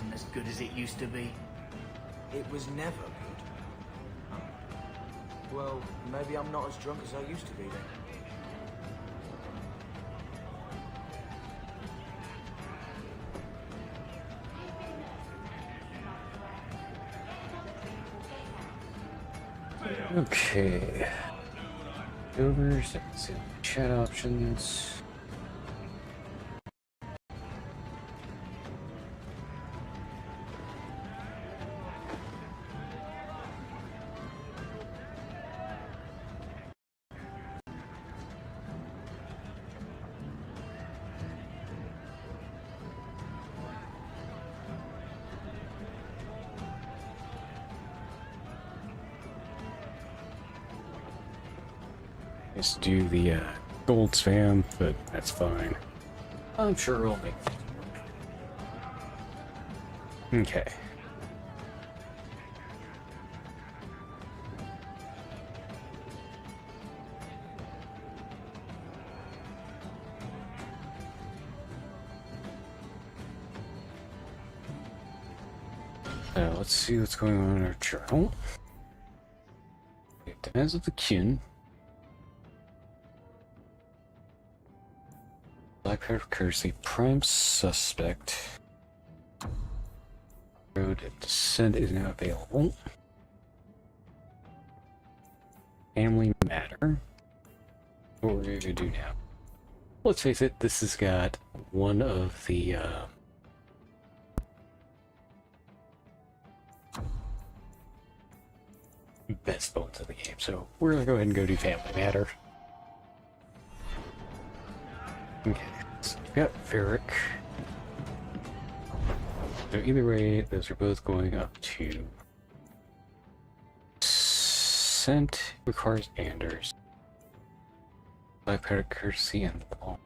isn't as good as it used to be. It was never good. Huh. Well, maybe I'm not as drunk as I used to be then. Okay. Overs, let's see chat options. Let's do the gold spam, but that's fine. I'm sure it'll make it. Okay. Let's see what's going on in our journal. Demands of the kin. Blackheart of Courtesy, prime suspect. Road of Descent is now available. Family matter. What we're gonna do now? Let's face it, this has got one of the best bones of the game, so we're gonna go ahead and go do Family Matter. Okay, so we've got Varric. So either way, those are both going up to Scent requires Anders. Blackheart Courtesy and Law.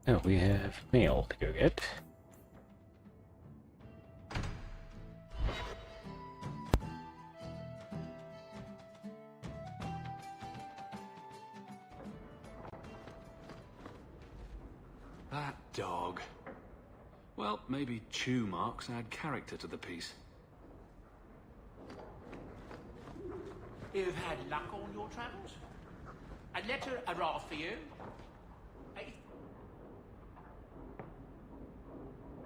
Now we have mail to go get. That dog. Well, maybe chew marks add character to the piece. You've had luck on your travels? A letter arrived for you.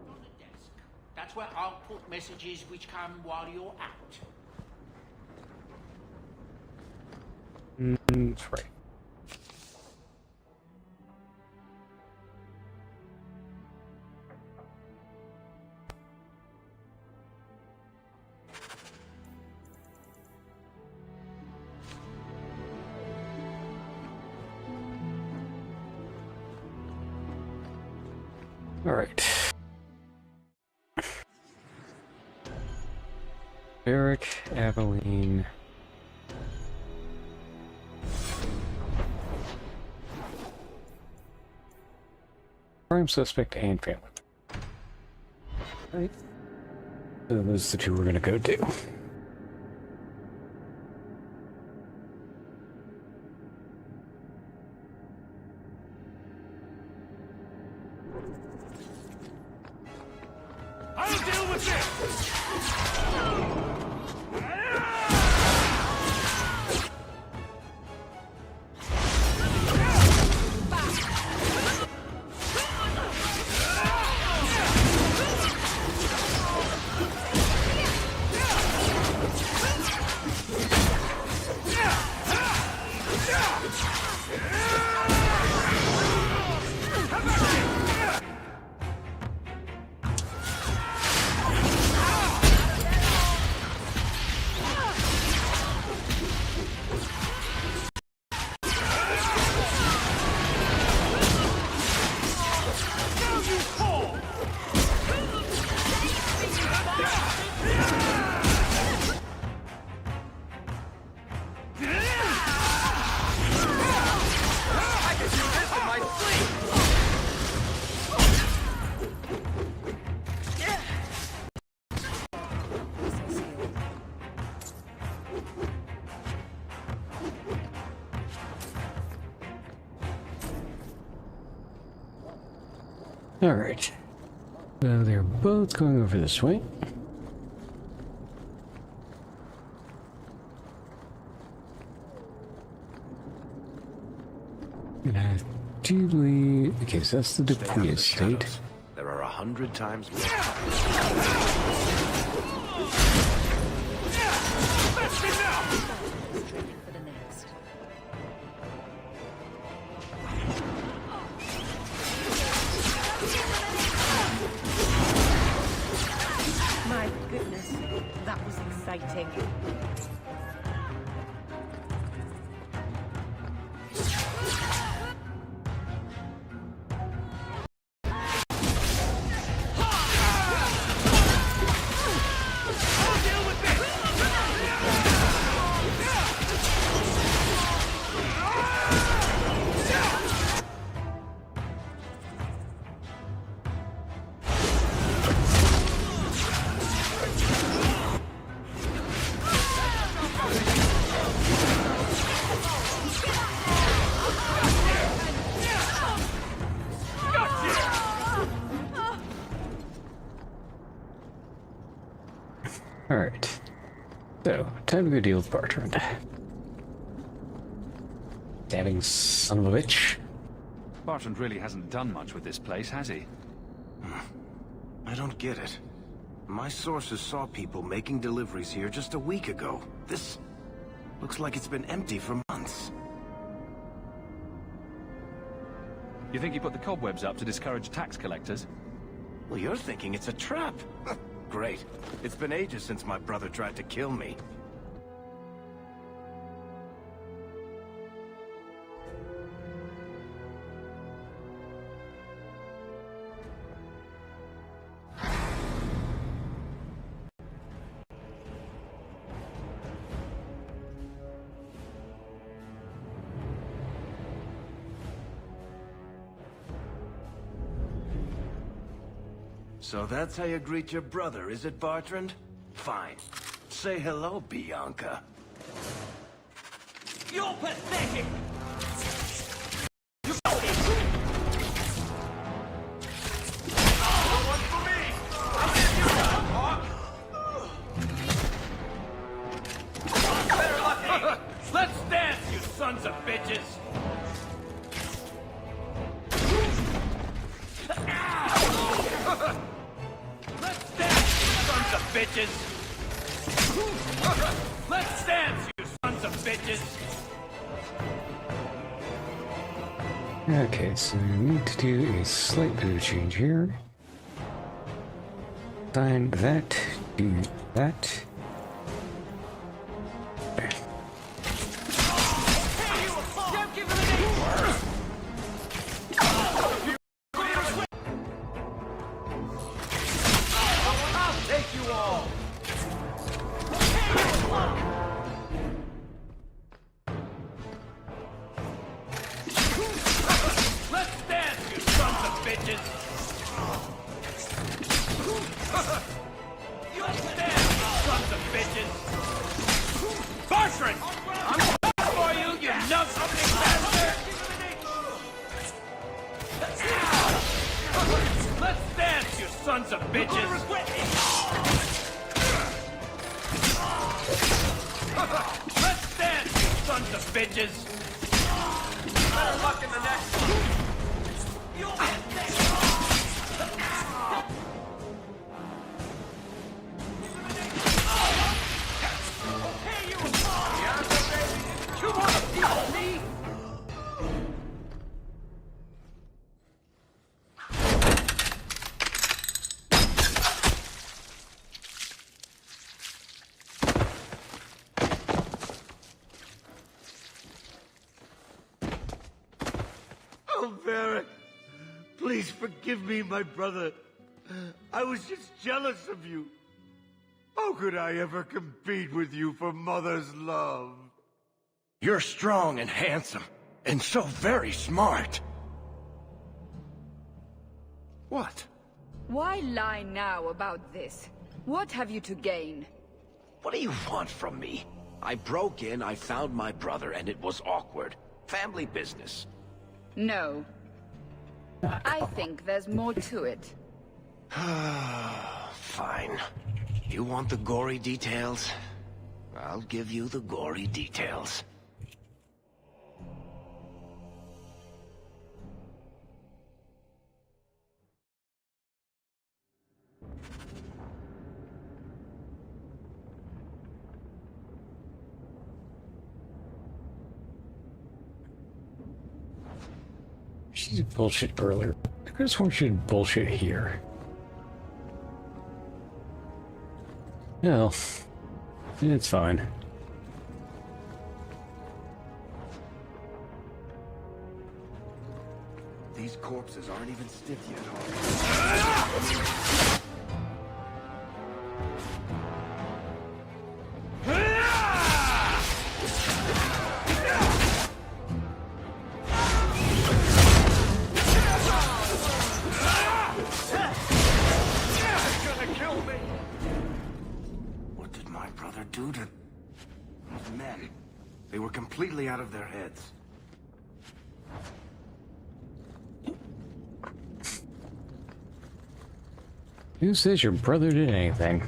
On the desk. That's where I'll put messages which come while you're out. That's right. All right. Varric, Aveline. Prime suspect and family. Right. So those are the two we're gonna go do. I'll deal with this! All right. So they're both going over this way. And I do believe... Okay, so that's the Dupree estate. There are 100 times more. That's enough! For the next. My goodness, that was exciting. Alright. So, time to go deal with Bartrand. Dabbing son of a bitch. Bartrand really hasn't done much with this place, has he? I don't get it. My sources saw people making deliveries here just a week ago. This looks like it's been empty for months. You think he put the cobwebs up to discourage tax collectors? Well, you're thinking it's a trap. Great. It's been ages since my brother tried to kill me. So that's how you greet your brother, is it, Bartrand? Fine. Say hello, Bianca. You're pathetic! Let's dance, you sons of bitches! Let's dance, you sons of bitches! Let's dance, you sons of bitches! Okay, so we need to do a slight bit of change here. Sign that, do that. Bartrand! I'm coming for you, you nut-sucking bastard! Let's dance, you sons of bitches! Let's dance, you sons of bitches! Better luck in the next one! Oh, Varric, please forgive me, my brother. I was just jealous of you. How could I ever compete with you for Mother's love? You're strong and handsome, and so very smart. What? Why lie now about this? What have you to gain? What do you want from me? I broke in, I found my brother, and it was awkward. Family business. No. I think there's more to it. Fine. You want the gory details? I'll give you the gory details. She did bullshit earlier. I could have sworn she did bullshit here. No. It's fine. These corpses aren't even stiff yet, Hawk. What did my brother do to these men? They were completely out of their heads. Who says your brother did anything?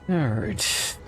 Alright.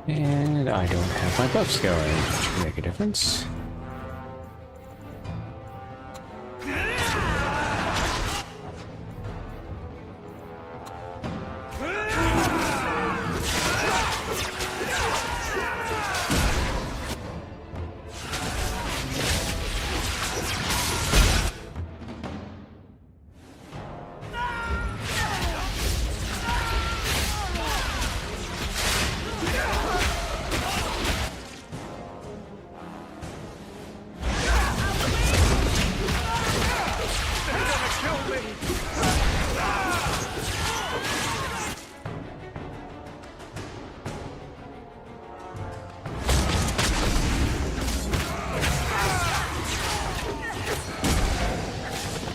And I don't have my buffs going, which can make a difference.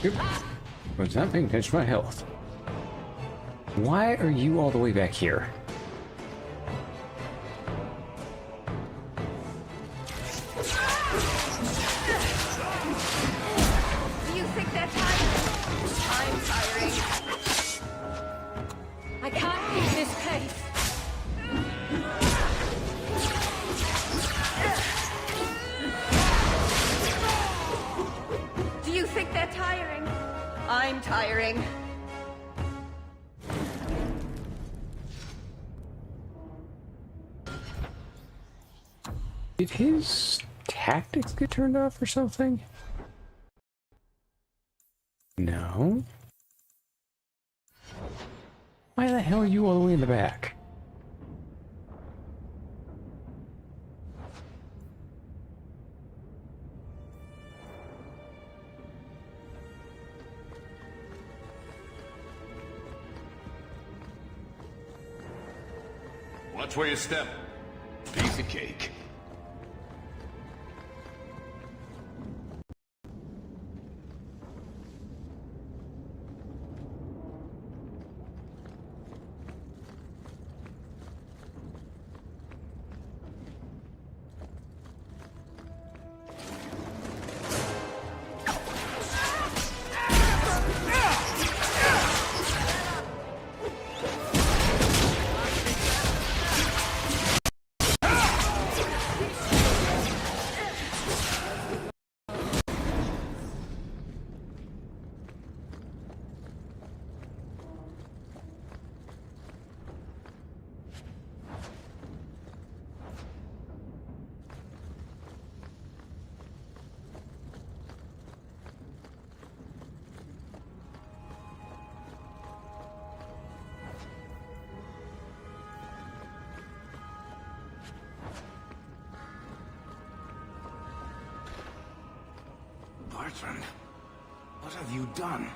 Oop. Was not paying attention to my health. Why are you all the way back here? Do you think they're tired? I'm tiring. I can't keep this pace. Do you think they're tiring? I'm tiring. Did his tactics get turned off or something? No. Why the hell are you all the way in the back? Watch where you step. Piece of cake. Bartrand, what have you done?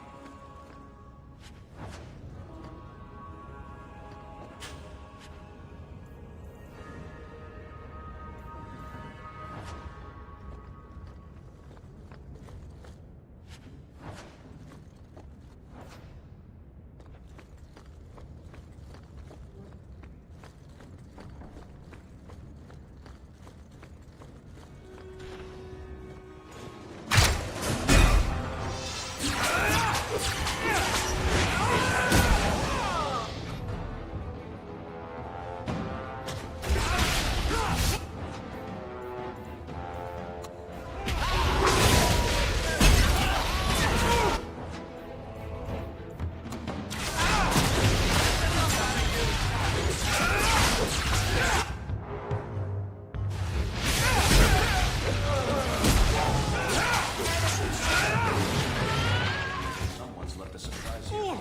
Someone's left a surprise here.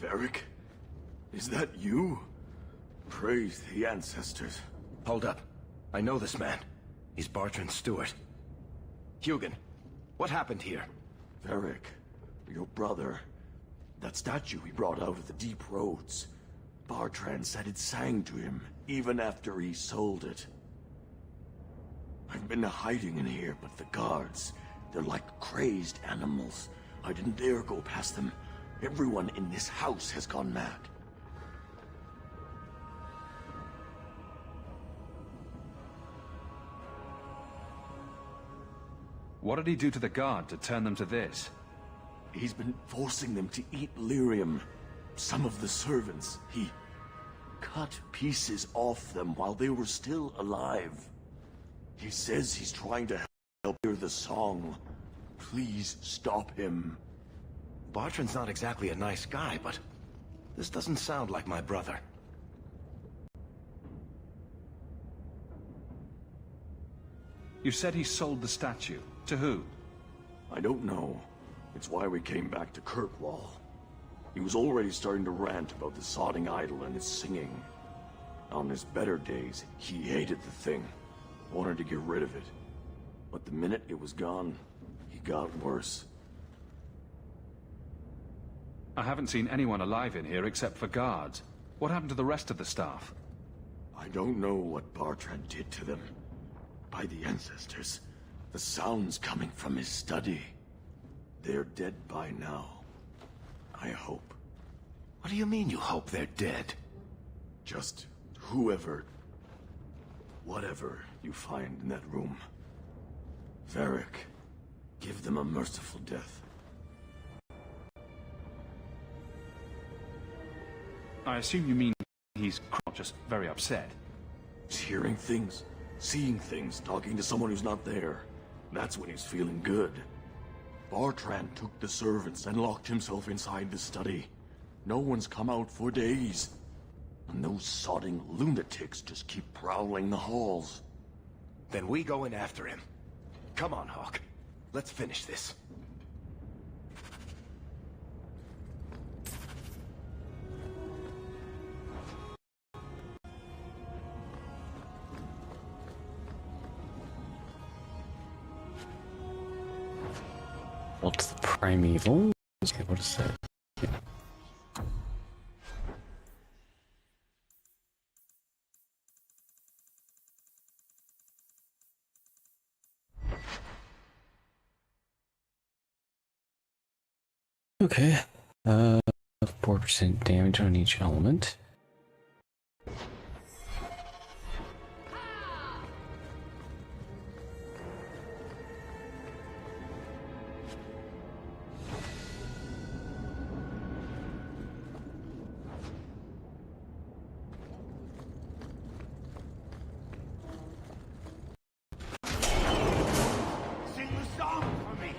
Varric? Is that you? Praise the ancestors. Hold up. I know this man. He's Bartrand's steward. Hugin, what happened here? Varric, your brother. That statue he brought out of the deep roads. Bartrand said it sang to him, even after he sold it. I've been hiding in here, but the guards, they're like crazed animals. I didn't dare go past them. Everyone in this house has gone mad. What did he do to the guard to turn them to this? He's been forcing them to eat lyrium. Some of the servants, he cut pieces off them while they were still alive. He says he's trying to help hear the song. Please stop him. Bartrand's not exactly a nice guy, but this doesn't sound like my brother. You said he sold the statue. To who? I don't know. It's why we came back to Kirkwall. He was already starting to rant about the sodding idol and its singing. On his better days, he hated the thing. Wanted to get rid of it. But the minute it was gone, he got worse. I haven't seen anyone alive in here except for guards. What happened to the rest of the staff? I don't know what Bartrand did to them. By the ancestors, the sounds coming from his study. They're dead by now. I hope. What do you mean you hope they're dead? Just whatever you find in that room. Varric, give them a merciful death. I assume you mean he's not just very upset. He's hearing things, seeing things, talking to someone who's not there. That's when he's feeling good. Bartrand took the servants and locked himself inside the study. No one's come out for days. And those sodding lunatics just keep prowling the halls. Then we go in after him. Come on, Hawk. Let's finish this. What's the primeval? Okay, what is that? Yeah. Okay, 4% damage on each element. Sing the song for me.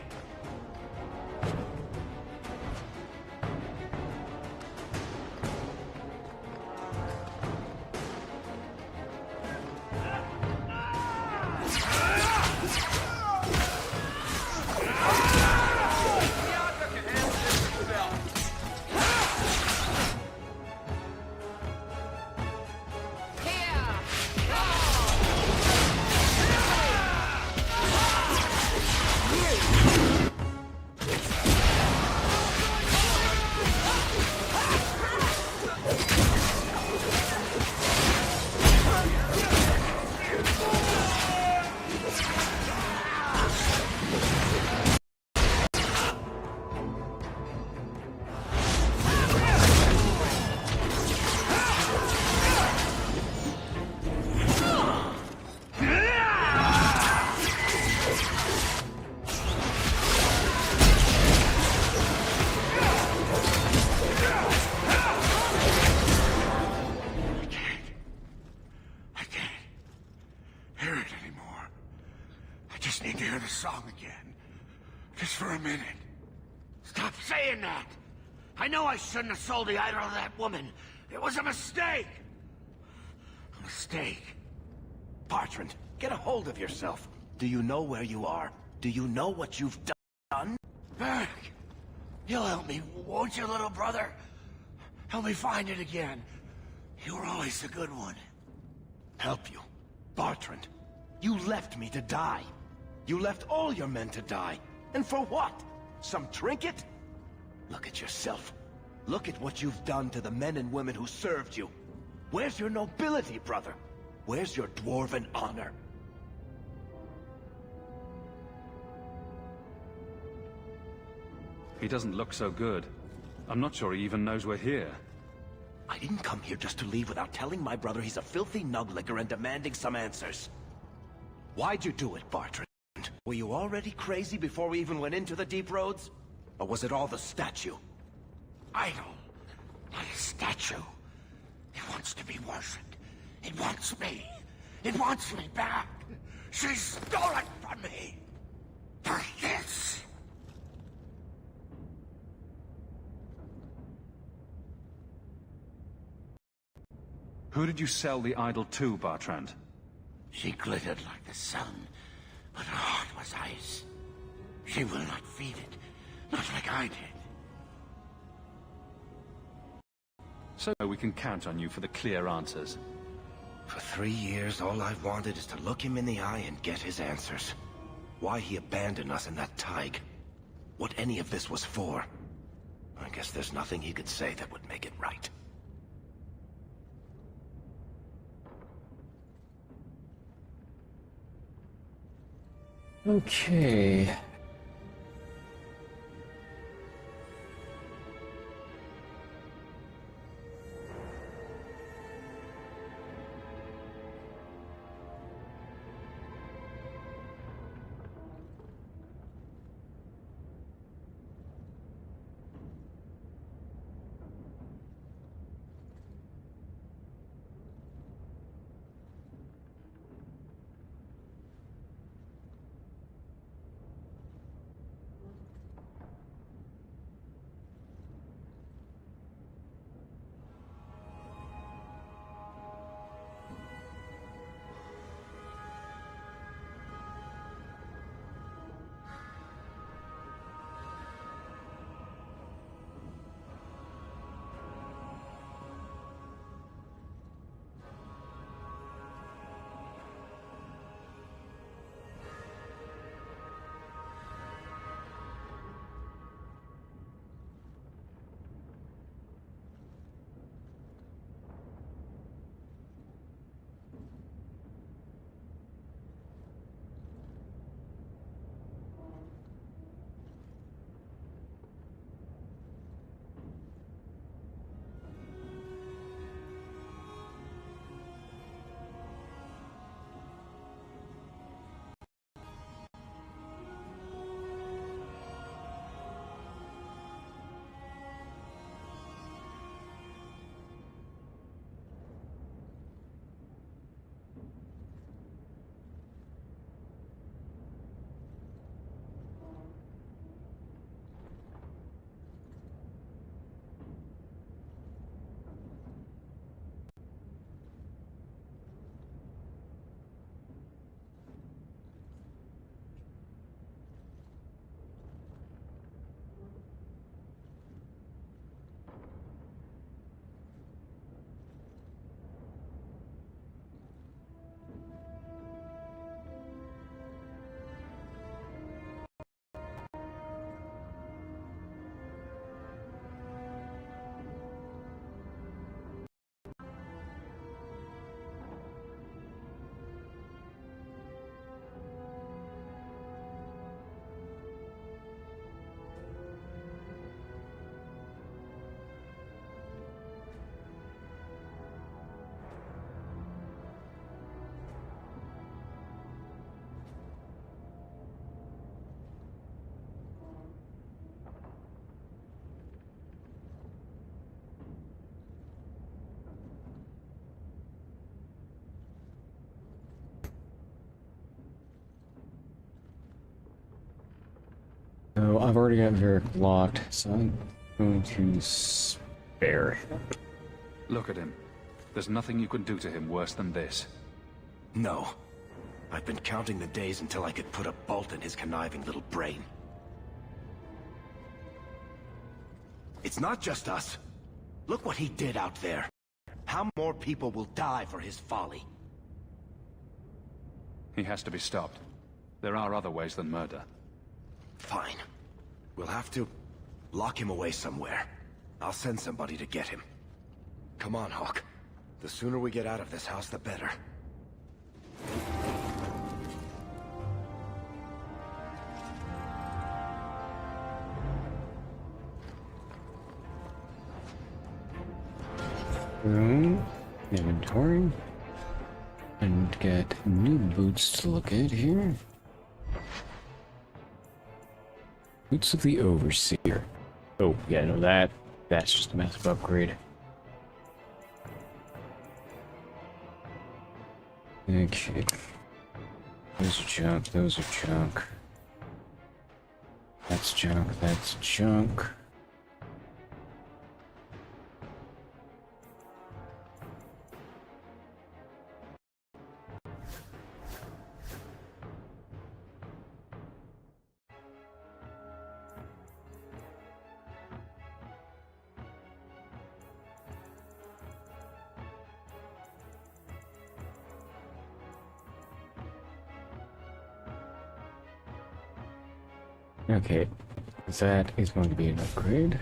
need to hear the song again. Just for a minute. Stop saying that! I know I shouldn't have sold the idol to that woman. It was a mistake! A mistake? Bartrand, get a hold of yourself. Do you know where you are? Do you know what you've done? Varric, you'll help me, won't you, little brother? Help me find it again. You were always a good one. Help you? Bartrand, you left me to die. You left all your men to die. And for what? Some trinket? Look at yourself. Look at what you've done to the men and women who served you. Where's your nobility, brother? Where's your dwarven honor? He doesn't look so good. I'm not sure he even knows we're here. I didn't come here just to leave without telling my brother he's a filthy nuglicker and demanding some answers. Why'd you do it, Bartrand? Were you already crazy before we even went into the deep roads? Or was it all the statue? Idol, not a statue. It wants to be worshipped. It wants me. It wants me back. She stole it from me. For this. Who did you sell the idol to, Bartrand? She glittered like the sun, but her heart was ice. She will not feed it, not like I did. So we can count on you for the clear answers. For 3 years, all I've wanted is to look him in the eye and get his answers. Why he abandoned us in that Tig. What any of this was for. I guess there's nothing he could say that would make it right. Okay. So I've already got Varric locked, so I'm going to spare him. Look at him. There's nothing you can do to him worse than this. No. I've been counting the days until I could put a bolt in his conniving little brain. It's not just us. Look what he did out there. How more people will die for his folly? He has to be stopped. There are other ways than murder. Fine. We'll have to lock him away somewhere. I'll send somebody to get him. Come on, Hawk. The sooner we get out of this house, the better. Inventory. And get new boots to look at here. Boots of the Overseer. Oh, yeah, no, that's just a massive upgrade. Okay. Those are junk, those are junk. That's junk, that's junk. Okay, that is going to be an upgrade.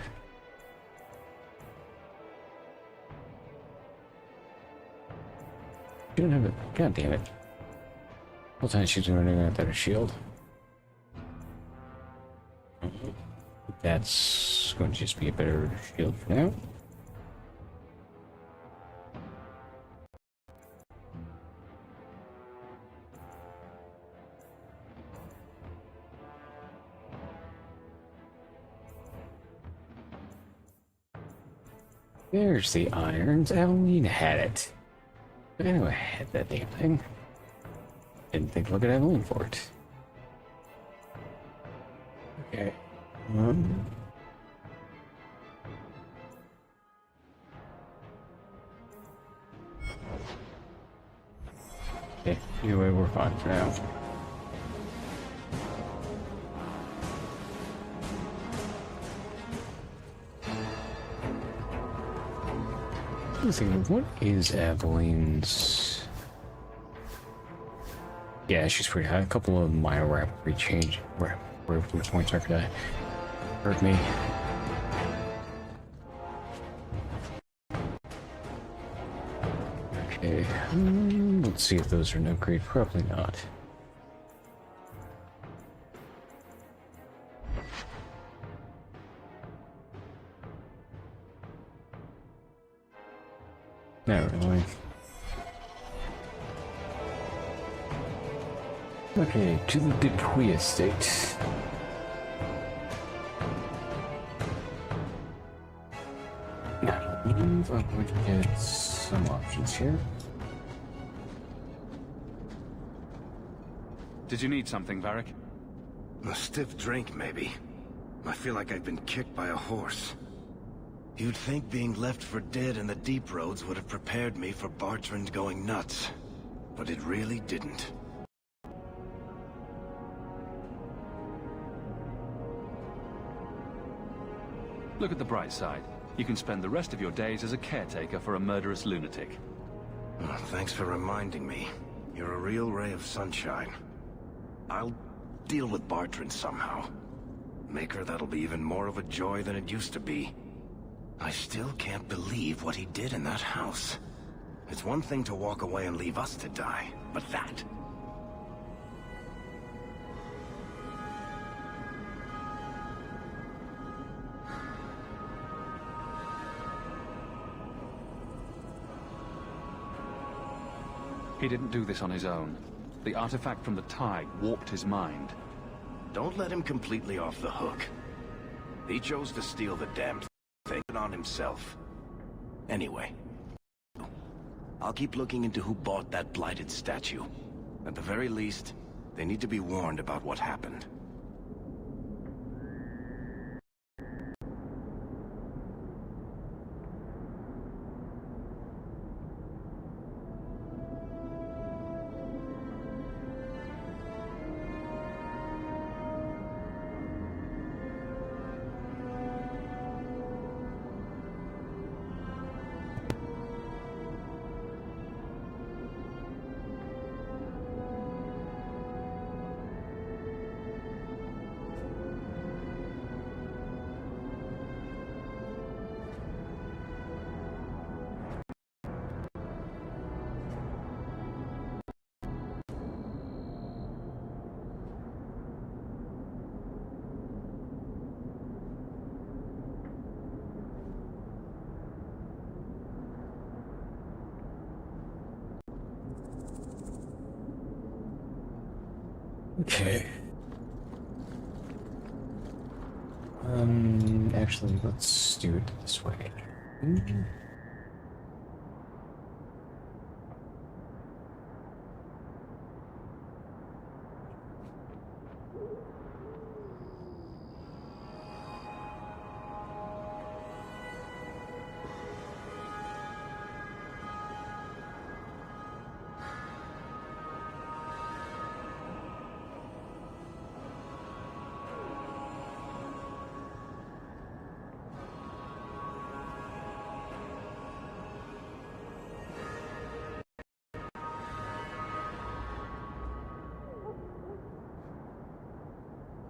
She don't have it. God damn it. Whole time she's running out without a shield. That's going to just be a better shield for now. There's the irons. Aveline had it. I knew I had that damn thing. Didn't think to look at Aveline for it. Okay. Okay, anyway, we're fine for now. Let's see, what is Aveline's? Yeah, she's pretty high. A couple of minor rapidly change points are gonna hurt me. Okay, let's see if those are no grade. Probably not. Not really. Okay, to the Dupuy estate. Now, I believe I'm going to get some options here. Did you need something, Varric? A stiff drink, maybe. I feel like I've been kicked by a horse. You'd think being left for dead in the deep roads would have prepared me for Bartrand going nuts. But it really didn't. Look at the bright side. You can spend the rest of your days as a caretaker for a murderous lunatic. Oh, thanks for reminding me. You're a real ray of sunshine. I'll deal with Bartrand somehow. Make her that'll be even more of a joy than it used to be. I still can't believe what he did in that house. It's one thing to walk away and leave us to die, but that... He didn't do this on his own. The artifact from the tide warped his mind. Don't let him completely off the hook. He chose to steal the damned thing on himself. Anyway, I'll keep looking into who bought that blighted statue. At the very least, they need to be warned about what happened. Okay. Actually, let's do it this way.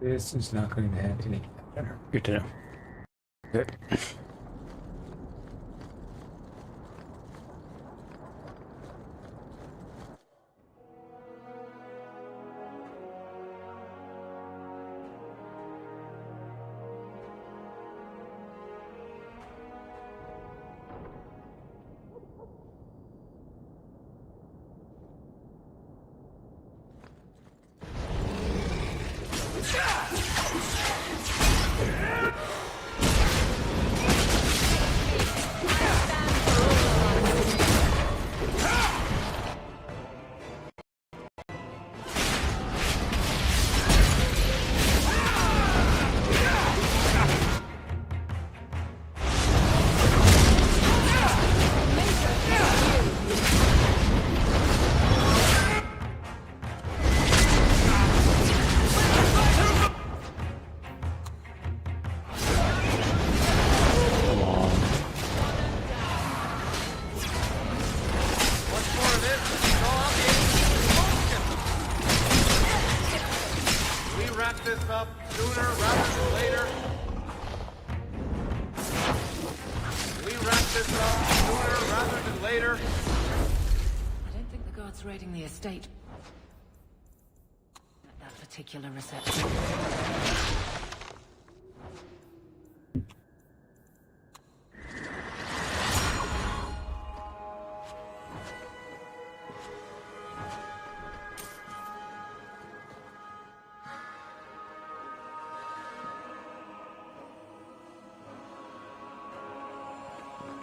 This is not going to have any better. Good to know. Good. Raiding the estate at that particular reception.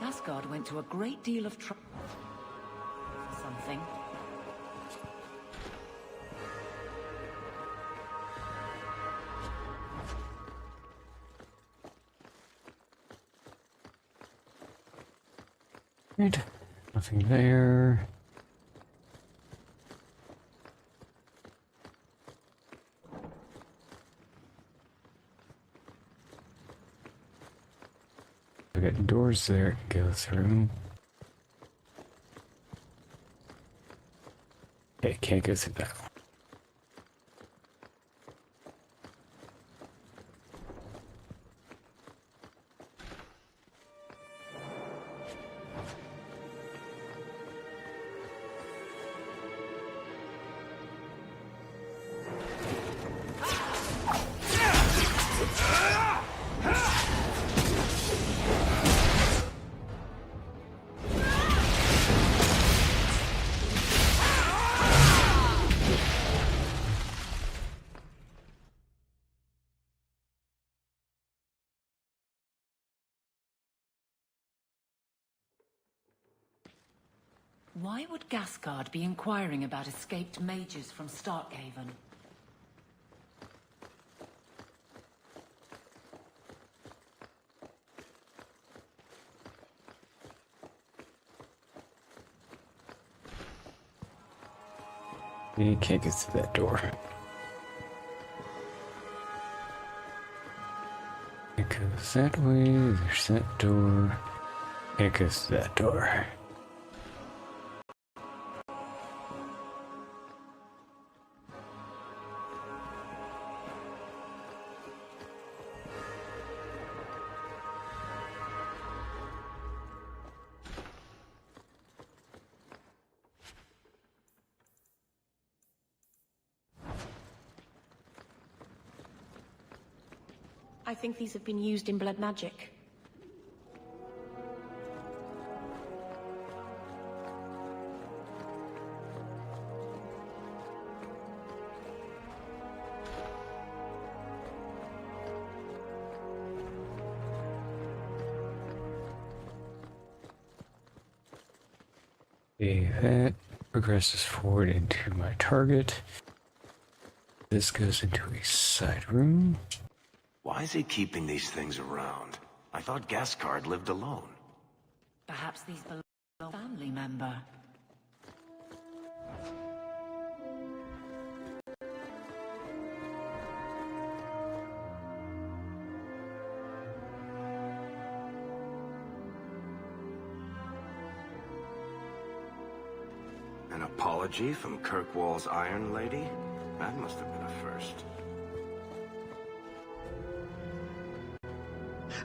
Gasgard went to a great deal of trouble for something. Right, nothing there. We got doors there to go through. Okay, can't go through that one. Why would Gasgard be inquiring about escaped mages from Starkhaven? You can't get through that door. It goes that way, there's that door. It goes to that door. I think these have been used in blood magic. Okay, that progresses forward into my target. This goes into a side room. Why is he keeping these things around? I thought Gascard lived alone. Perhaps these belong to a family member. An apology from Kirkwall's Iron Lady? That must have been a first.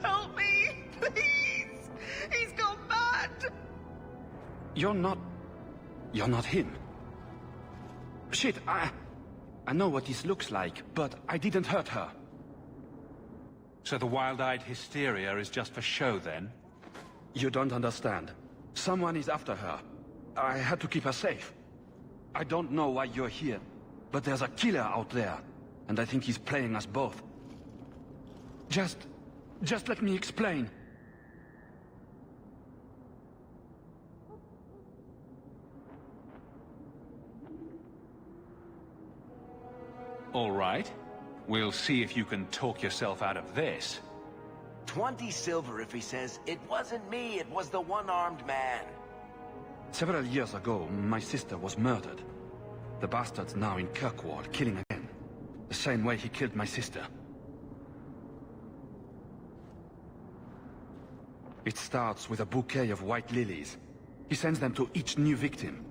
Help me, please! He's gone mad! You're not him. Shit, I know what this looks like, but I didn't hurt her. So the wild-eyed hysteria is just for show, then? You don't understand. Someone is after her. I had to keep her safe. I don't know why you're here, but there's a killer out there, and I think he's playing us both. Just let me explain. All right. We'll see if you can talk yourself out of this. 20 silver if he says, "It wasn't me, it was the one-armed man." Several years ago, my sister was murdered. The bastard's now in Kirkwall, killing again. The same way he killed my sister. It starts with a bouquet of white lilies. He sends them to each new victim.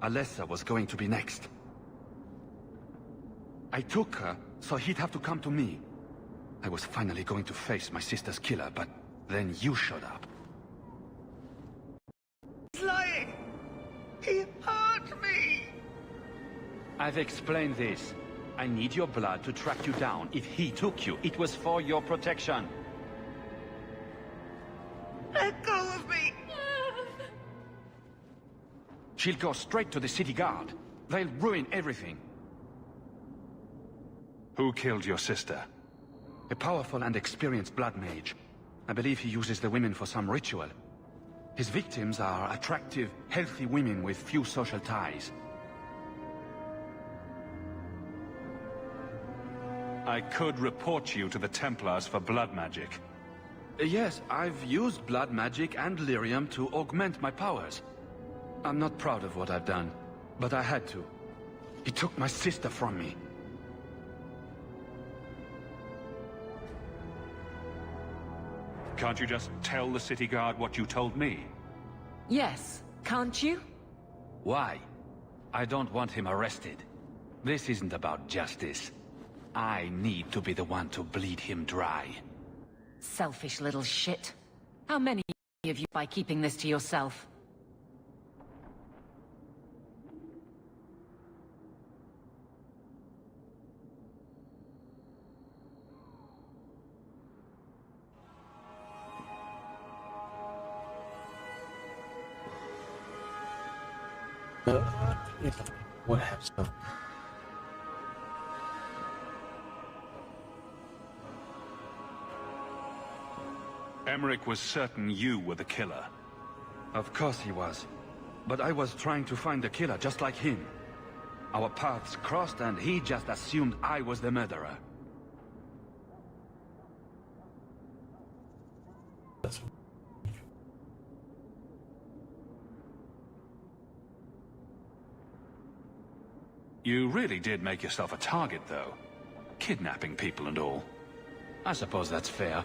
Alessa was going to be next. I took her, so he'd have to come to me. I was finally going to face my sister's killer, but then you showed up. He's lying! He hurt me! I've explained this. I need your blood to track you down. If he took you, it was for your protection. Let go of me! She'll go straight to the city guard. They'll ruin everything. Who killed your sister? A powerful and experienced blood mage. I believe he uses the women for some ritual. His victims are attractive, healthy women with few social ties. I could report you to the Templars for blood magic. Yes, I've used blood magic and lyrium to augment my powers. I'm not proud of what I've done, but I had to. He took my sister from me. Can't you just tell the city guard what you told me? Yes, can't you? Why? I don't want him arrested. This isn't about justice. I need to be the one to bleed him dry. Selfish little shit. How many of you by keeping this to yourself? What happens? Emmerich was certain you were the killer. Of course he was. But I was trying to find the killer just like him. Our paths crossed and he just assumed I was the murderer. You really did make yourself a target, though. Kidnapping people and all. I suppose that's fair.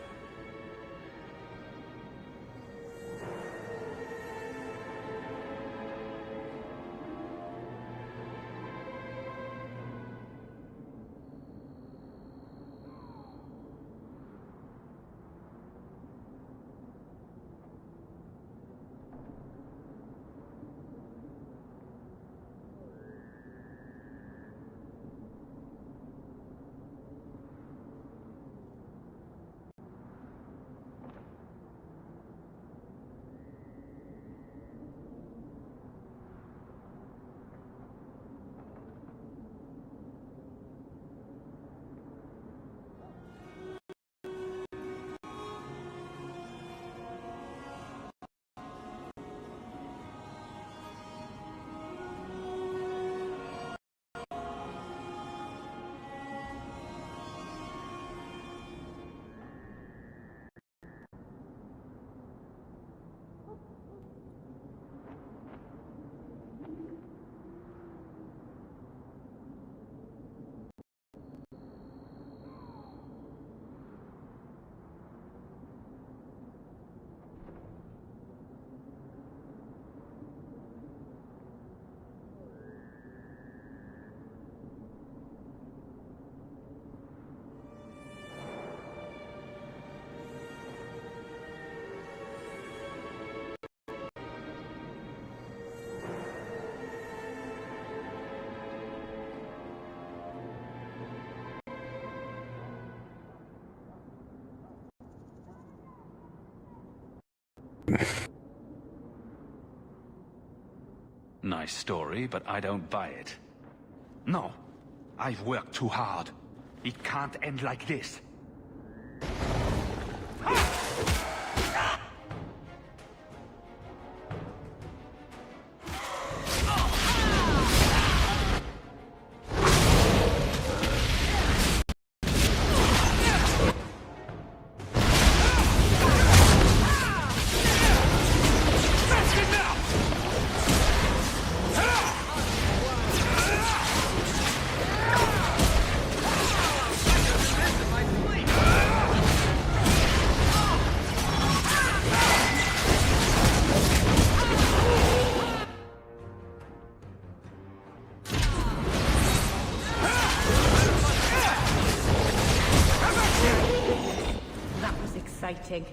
Nice story, but I don't buy it. No. I've worked too hard. It can't end like this. That was exciting.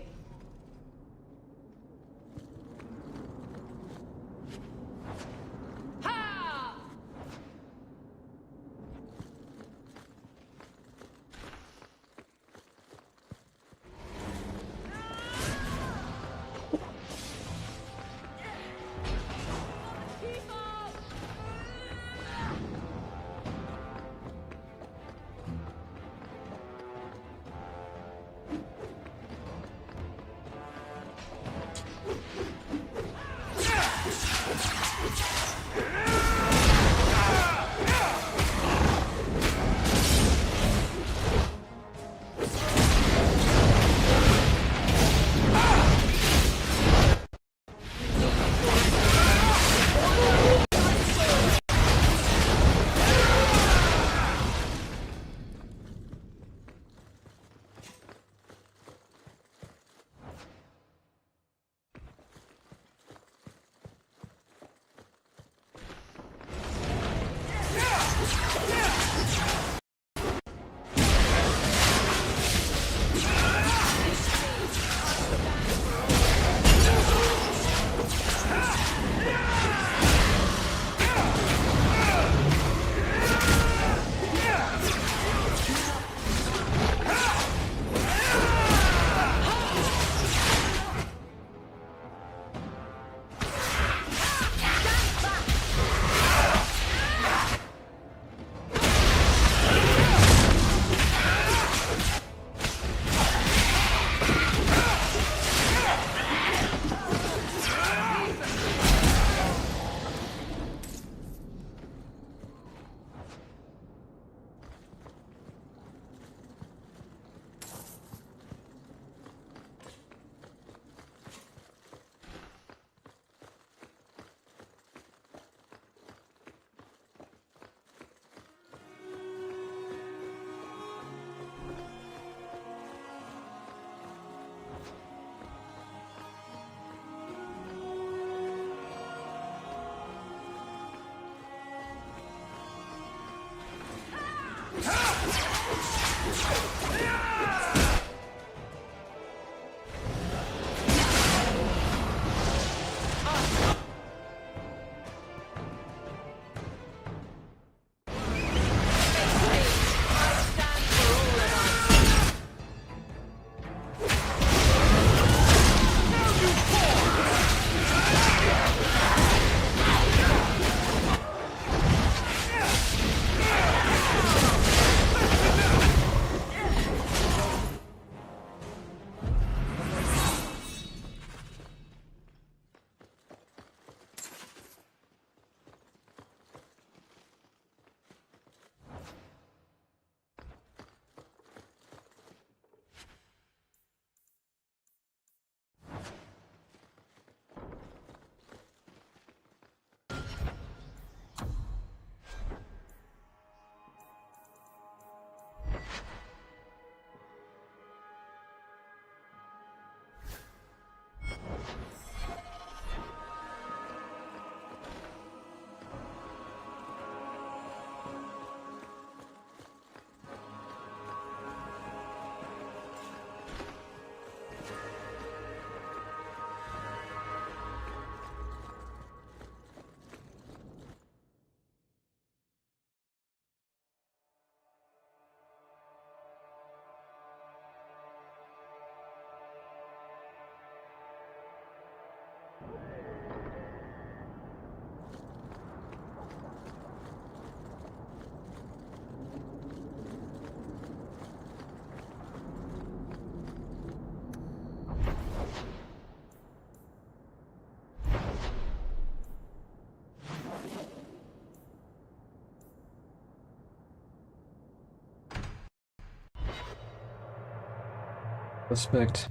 Suspect.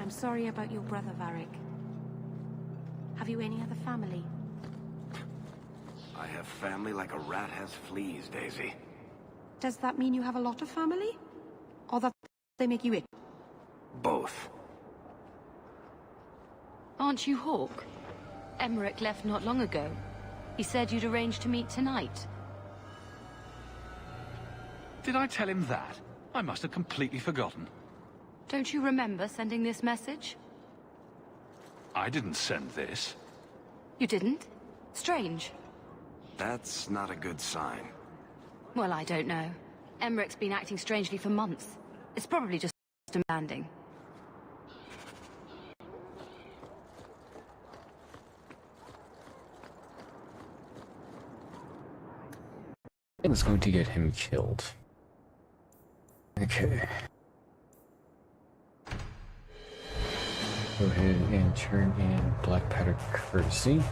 I'm sorry about your brother, Varric. Have you any other family? I have family like a rat has fleas, Daisy. Does that mean you have a lot of family? Or that they make you it? Both. Aren't you Hawk? Emmerich left not long ago. He said you'd arranged to meet tonight. Did I tell him that? I must have completely forgotten. Don't you remember sending this message? I didn't send this. You didn't? Strange. That's not a good sign. Well, I don't know. Emmerich's been acting strangely for months. It's probably just a landing. It's going to get him killed. Okay. Go ahead and turn in Black Powder Courtesy.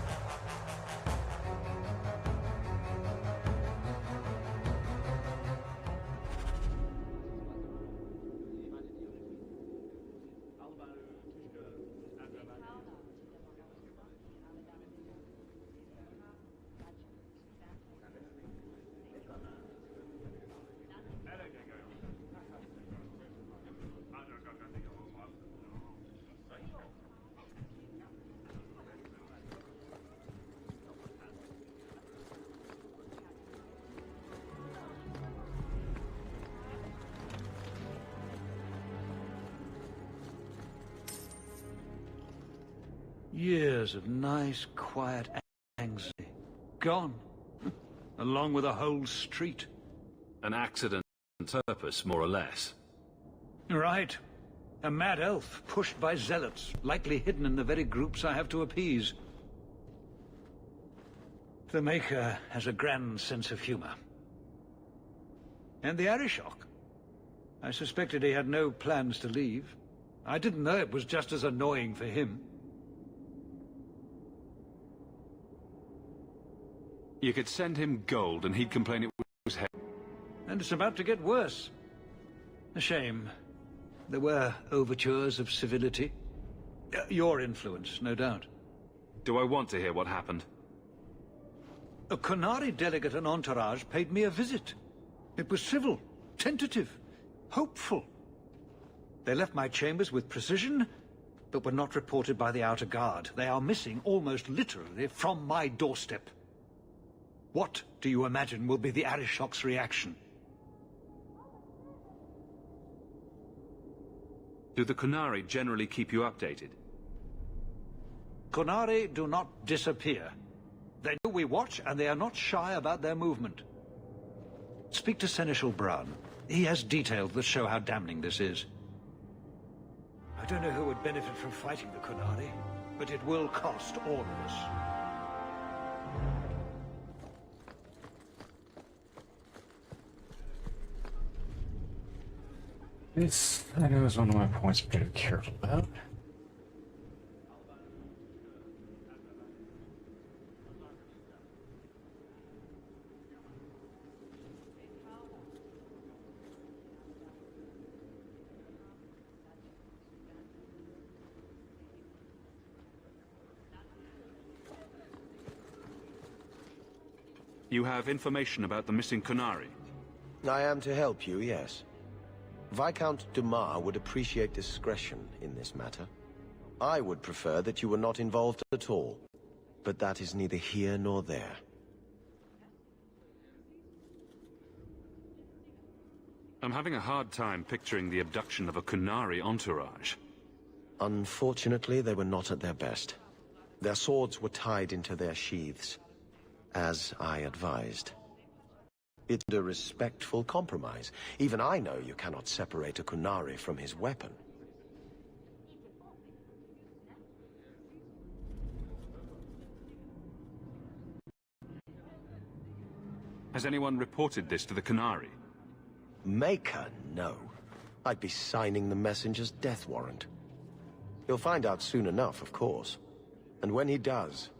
Years of nice, quiet anxiety. Gone. Along with a whole street. An accident on purpose, more or less. Right. A mad elf, pushed by zealots, likely hidden in the very groups I have to appease. The Maker has a grand sense of humor. And the Arishok. I suspected he had no plans to leave. I didn't know it was just as annoying for him. You could send him gold and he'd complain it was heavy. And it's about to get worse. A shame. There were overtures of civility. Your influence, no doubt. Do I want to hear what happened? A Qunari delegate and entourage paid me a visit. It was civil, tentative, hopeful. They left my chambers with precision, but were not reported by the outer guard. They are missing almost literally from my doorstep. What do you imagine will be the Arishok's reaction? Do the Qunari generally keep you updated? Qunari do not disappear. They know we watch, and they are not shy about their movement. Speak to Seneschal Brown. He has details that show how damning this is. I don't know who would benefit from fighting the Qunari, but it will cost all of us. This, I know, is one of my points I'm going to be careful about. You have information about the missing Qunari? I am to help you, yes. Viscount Dumas would appreciate discretion in this matter. I would prefer that you were not involved at all, but that is neither here nor there. I'm having a hard time picturing the abduction of a Qunari entourage. Unfortunately, they were not at their best. Their swords were tied into their sheaths, as I advised. It's a respectful compromise. Even I know you cannot separate a Qunari from his weapon. Has anyone reported this to the Qunari? Maker, no. I'd be signing the messenger's death warrant. You'll find out soon enough, of course. And when he does,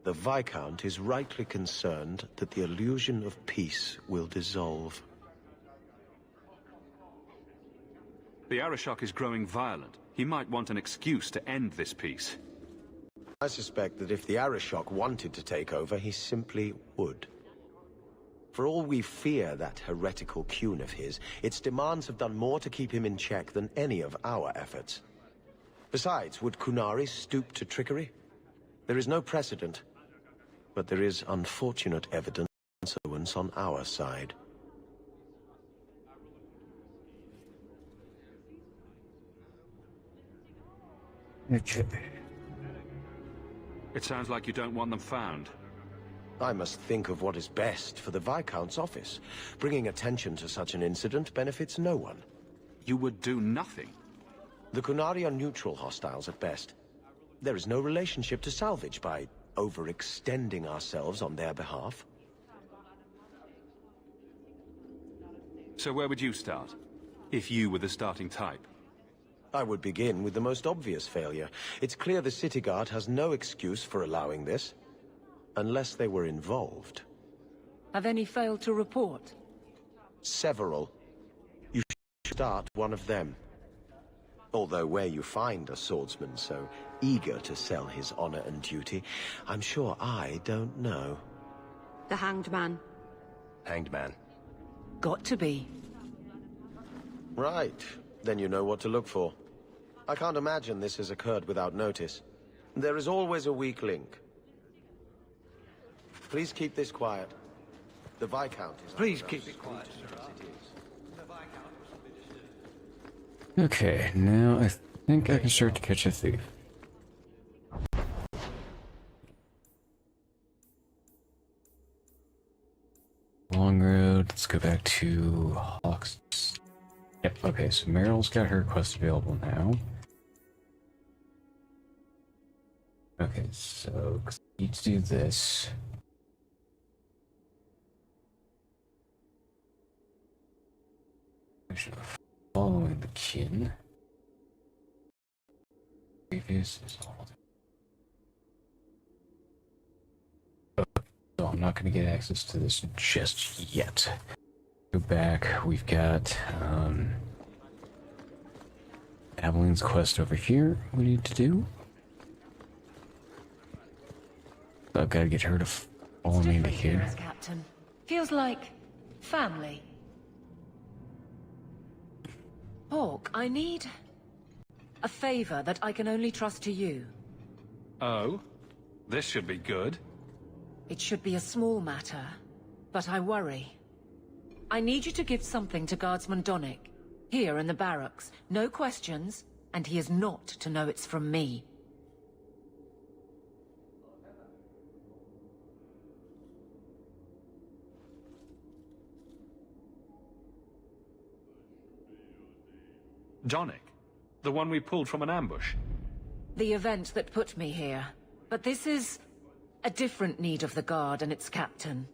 the Viscount is rightly concerned that the illusion of peace will dissolve. The Arishok is growing violent. He might want an excuse to end this peace. I suspect that if the Arishok wanted to take over, he simply would. For all we fear that heretical Qun of his, its demands have done more to keep him in check than any of our efforts. Besides, would Qunari stoop to trickery? There is no precedent, but there is unfortunate evidence on our side. Okay. It sounds like you don't want them found. I must think of what is best for the Viscount's office. Bringing attention to such an incident benefits no one. You would do nothing? The Qunari are neutral hostiles at best. There is no relationship to salvage by overextending ourselves on their behalf. So where would you start? If you were the starting type? I would begin with the most obvious failure. It's clear the City Guard has no excuse for allowing this. Unless they were involved. Have any failed to report? Several. You should start one of them. Although where you find a swordsman so eager to sell his honor and duty, I'm sure I don't know. The Hanged Man. Hanged Man. Got to be. Right. Then you know what to look for. I can't imagine this has occurred without notice. There is always a weak link. Please keep this quiet. The Viscount is... Please keep it quiet, sir. Okay, now I think I can start to catch a thief. Long road, let's go back to Hawks. Yep, okay, so Meryl's got her quest available now. Okay, so I need to do this. Following the kin. Previous is all. So I'm not going to get access to this just yet. Go back. We've got Aveline's quest over here. We need to do. So I've got to get her to follow me into here. Captain. Feels like family. Hawk, I need a favor that I can only trust to you. Oh? This should be good. It should be a small matter, but I worry. I need you to give something to Guardsman Donnick, here in the barracks. No questions, and he is not to know it's from me. Donnick? The one we pulled from an ambush? The event that put me here. But this is a different need of the Guard and its captain.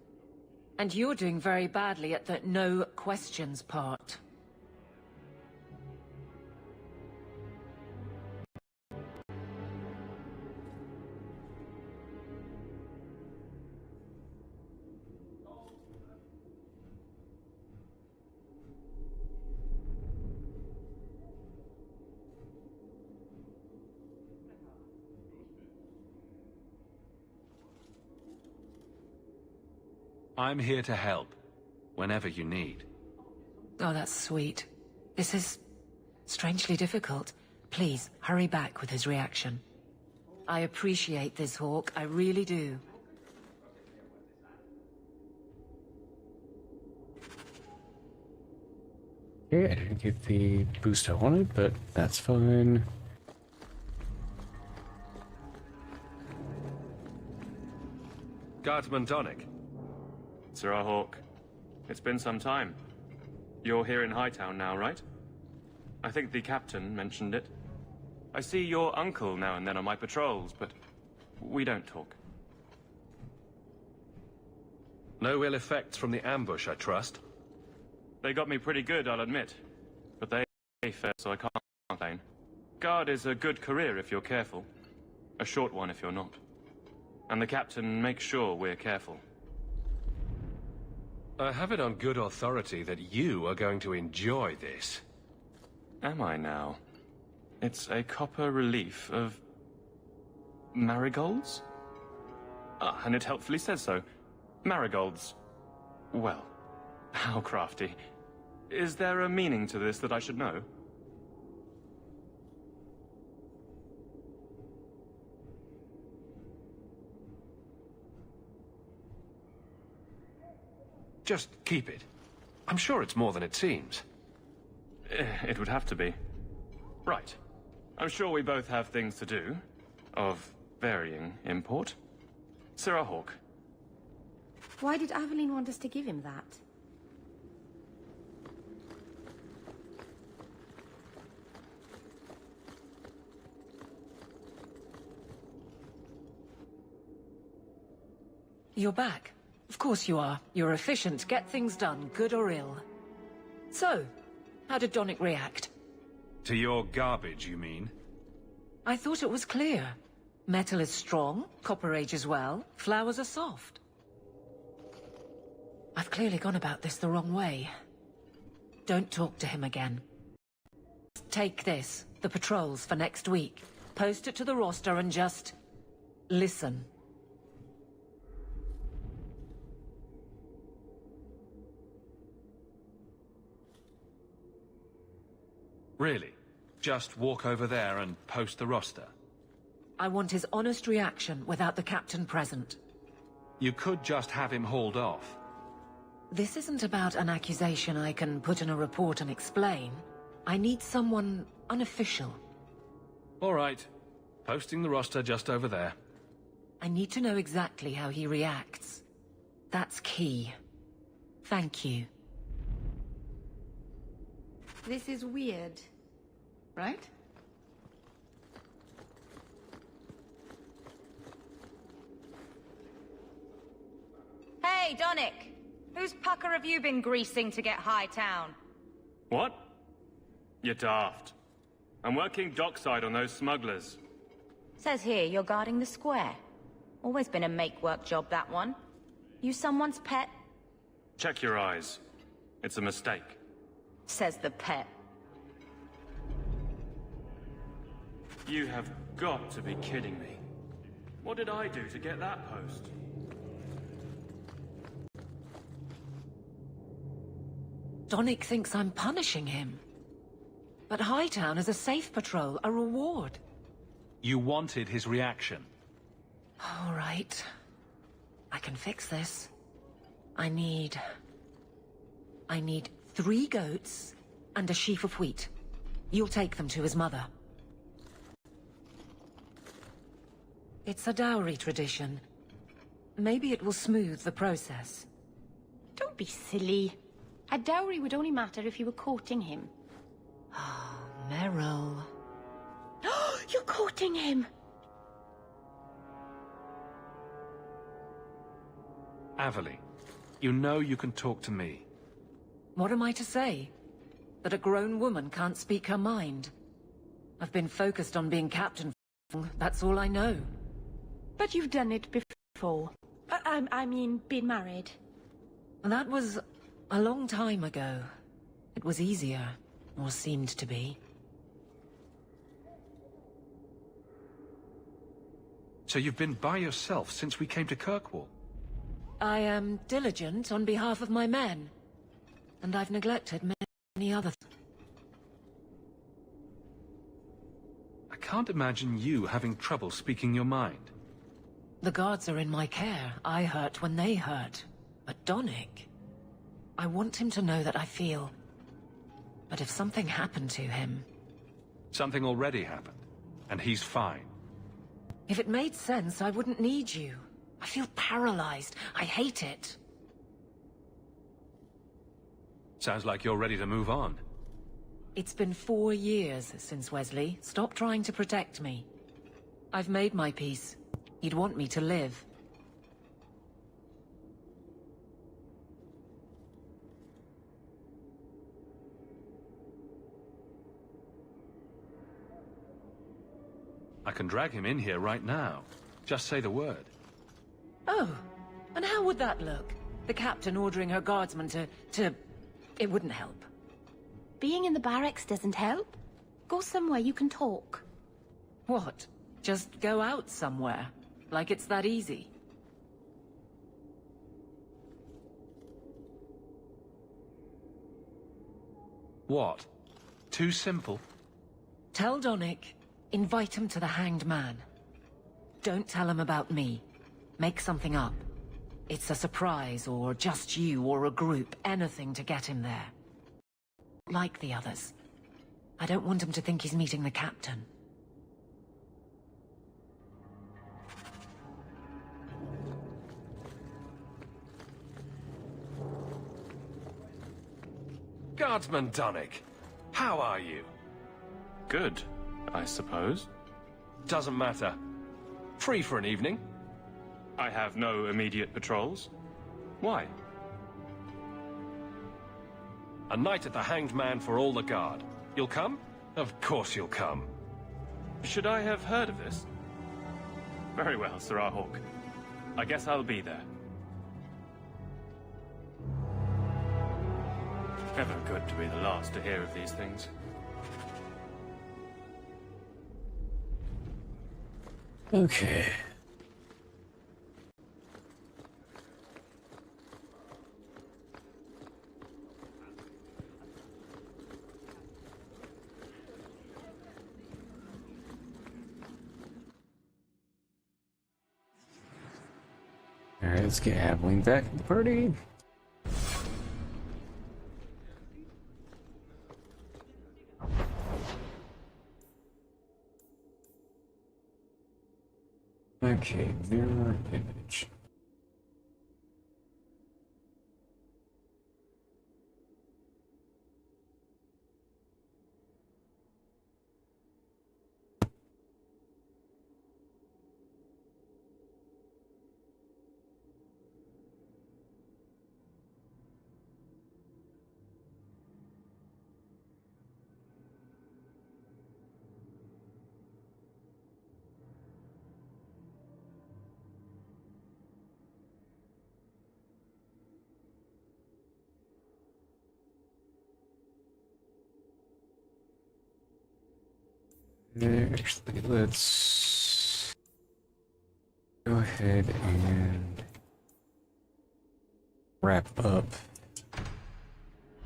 And you're doing very badly at the no questions part. I'm here to help, whenever you need. Oh, that's sweet. This is strangely difficult. Please, hurry back with his reaction. I appreciate this, Hawk. I really do. Okay, I didn't get the boost I wanted, but that's fine. Guardsman Donnick. Sir Hawk, it's been some time. You're here in Hightown now, right? I think the captain mentioned it. I see your uncle now and then on my patrols, but we don't talk. No ill effects from the ambush, I trust? They got me pretty good, I'll admit. But they failed, so I can't complain. Guard is a good career if you're careful. A short one if you're not. And the captain makes sure we're careful. I have it on good authority that you are going to enjoy this. Am I now? It's a copper relief of... marigolds? Ah, and it helpfully says so. Marigolds. Well, how crafty. Is there a meaning to this that I should know? Just keep it. I'm sure it's more than it seems. It would have to be. Right. I'm sure we both have things to do. Of varying import. Sirrah Hawk. Why did Aveline want us to give him that? You're back. Of course you are. You're efficient, get things done, good or ill. So, how did Donick react? To your garbage, you mean? I thought it was clear. Metal is strong, copper ages well, flowers are soft. I've clearly gone about this the wrong way. Don't talk to him again. Take this, the patrols for next week. Post it to the roster and just... listen. Really? Just walk over there and post the roster? I want his honest reaction without the captain present. You could just have him hauled off. This isn't about an accusation I can put in a report and explain. I need someone unofficial. All right. Posting the roster just over there. I need to know exactly how he reacts. That's key. Thank you. This is weird, right? Hey, Donick! Whose pucker have you been greasing to get Hightown? What? You're daft. I'm working dockside on those smugglers. Says here you're guarding the square. Always been a make-work job, that one. You someone's pet? Check your eyes. It's a mistake. Says the pet. You have got to be kidding me. What did I do to get that post? Donick thinks I'm punishing him. But Hightown is a safe patrol, a reward. You wanted his reaction. All right. I can fix this. I need 3 goats and a sheaf of wheat. You'll take them to his mother. It's a dowry tradition. Maybe it will smooth the process. Don't be silly. A dowry would only matter if you were courting him. Oh, Meryl. You're courting him! Aveline, you know you can talk to me. What am I to say? That a grown woman can't speak her mind? I've been focused on being captain. That's all I know. But you've done it before. I mean, been married. That was a long time ago. It was easier, or seemed to be. So you've been by yourself since we came to Kirkwall? I am diligent on behalf of my men. And I've neglected many others. I can't imagine you having trouble speaking your mind. The guards are in my care. I hurt when they hurt. But Donick... I want him to know that I feel... But if something happened to him... Something already happened, and he's fine. If it made sense, I wouldn't need you. I feel paralyzed. I hate it. Sounds like you're ready to move on. It's been 4 years since Wesley. Stop trying to protect me. I've made my peace. He'd want me to live. I can drag him in here right now. Just say the word. Oh, and how would that look? The captain ordering her guardsmen to... It wouldn't help. Being in the barracks doesn't help. Go somewhere you can talk. What? Just go out somewhere? Like it's that easy? What? Too simple? Tell Donick, invite him to the Hanged Man. Don't tell him about me. Make something up. It's a surprise, or just you, or a group, anything to get him there. Like the others. I don't want him to think he's meeting the captain. Guardsman Donick, how are you? Good, I suppose. Doesn't matter. Free for an evening? I have no immediate patrols. Why? A night at the Hanged Man for all the guard. You'll come? Of course you'll come. Should I have heard of this? Very well, Sir Hawk. I guess I'll be there. Never good to be the last to hear of these things. Okay. Alright, let's get Aveline back in the party. Okay, mirror image. Actually, let's go ahead and wrap up.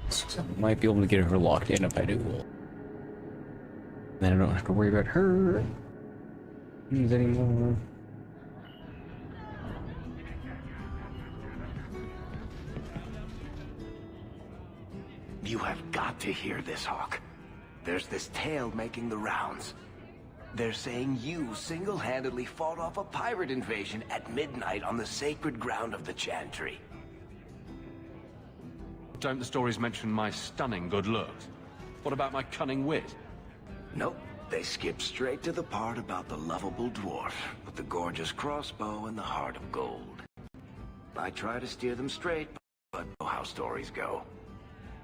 So I might be able to get her locked in if I do. Then I don't have to worry about her anymore. You have got to hear this, Hawk. There's this tale making the rounds. They're saying you single-handedly fought off a pirate invasion at midnight on the sacred ground of the Chantry. Don't the stories mention my stunning good looks? What about my cunning wit? Nope. They skip straight to the part about the lovable dwarf with the gorgeous crossbow and the heart of gold. I try to steer them straight, but know how stories go.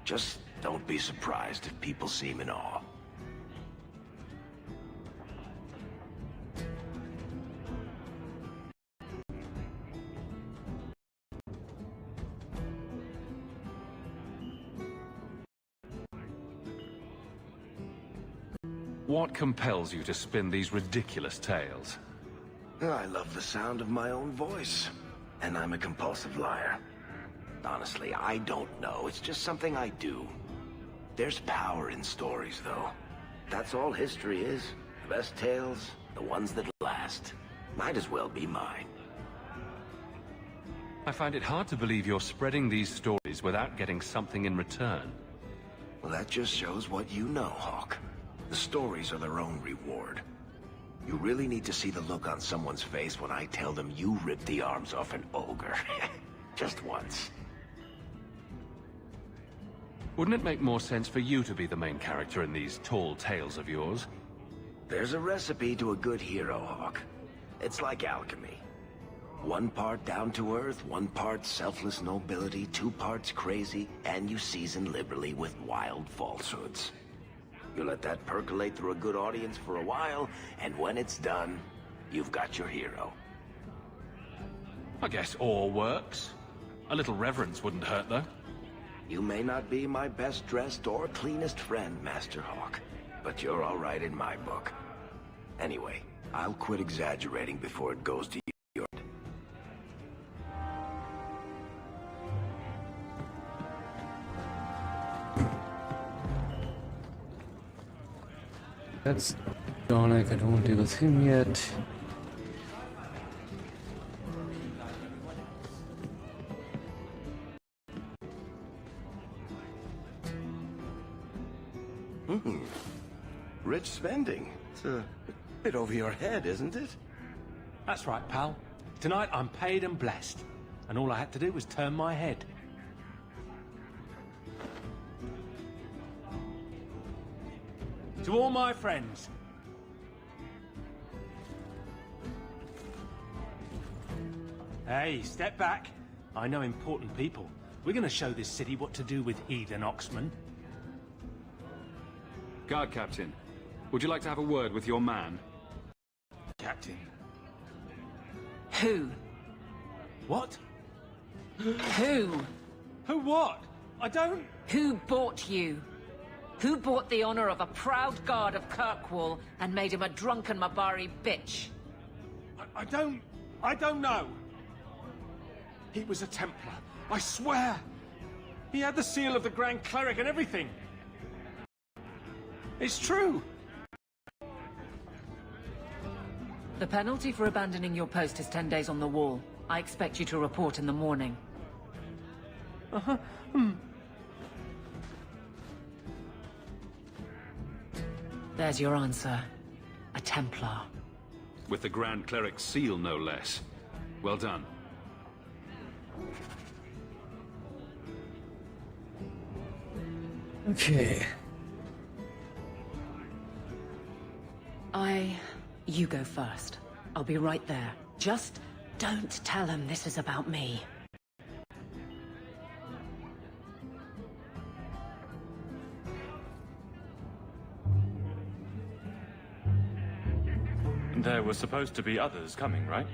Just don't be surprised if people seem in awe. What compels you to spin these ridiculous tales? I love the sound of my own voice, and I'm a compulsive liar. Honestly, I don't know. It's just something I do. There's power in stories, though. That's all history is. The best tales, the ones that last. Might as well be mine. I find it hard to believe you're spreading these stories without getting something in return. Well, that just shows what you know, Hawk. The stories are their own reward. You really need to see the look on someone's face when I tell them you ripped the arms off an ogre. Just once. Wouldn't it make more sense for you to be the main character in these tall tales of yours? There's a recipe to a good hero, Hawk. It's like alchemy. One part down to earth, one part selfless nobility, 2 parts crazy, and you season liberally with wild falsehoods. You let that percolate through a good audience for a while, and when it's done, you've got your hero. I guess all works. A little reverence wouldn't hurt, though. You may not be my best dressed or cleanest friend, Master Hawk, but you're all right in my book. Anyway, I'll quit exaggerating before it goes to your head. That's Donic. I don't want to deal with him yet. Rich spending. It's a bit over your head, isn't it? That's right, pal. Tonight I'm paid and blessed. And all I had to do was turn my head. To all my friends. Hey, step back. I know important people. We're gonna show this city what to do with heathen oxmen. Guard Captain, would you like to have a word with your man? Captain. Who? What? Who? Who what? I don't... Who bought you? Who bought the honor of a proud guard of Kirkwall and made him a drunken Mabari bitch? I don't know. He was a Templar, I swear. He had the seal of the Grand Cleric and everything. It's true. The penalty for abandoning your post is 10 days on the wall. I expect you to report in the morning. There's your answer. A Templar. With the Grand Cleric's seal, no less. Well done. Okay. You go first. I'll be right there. Just don't tell him this is about me. There were supposed to be others coming, right?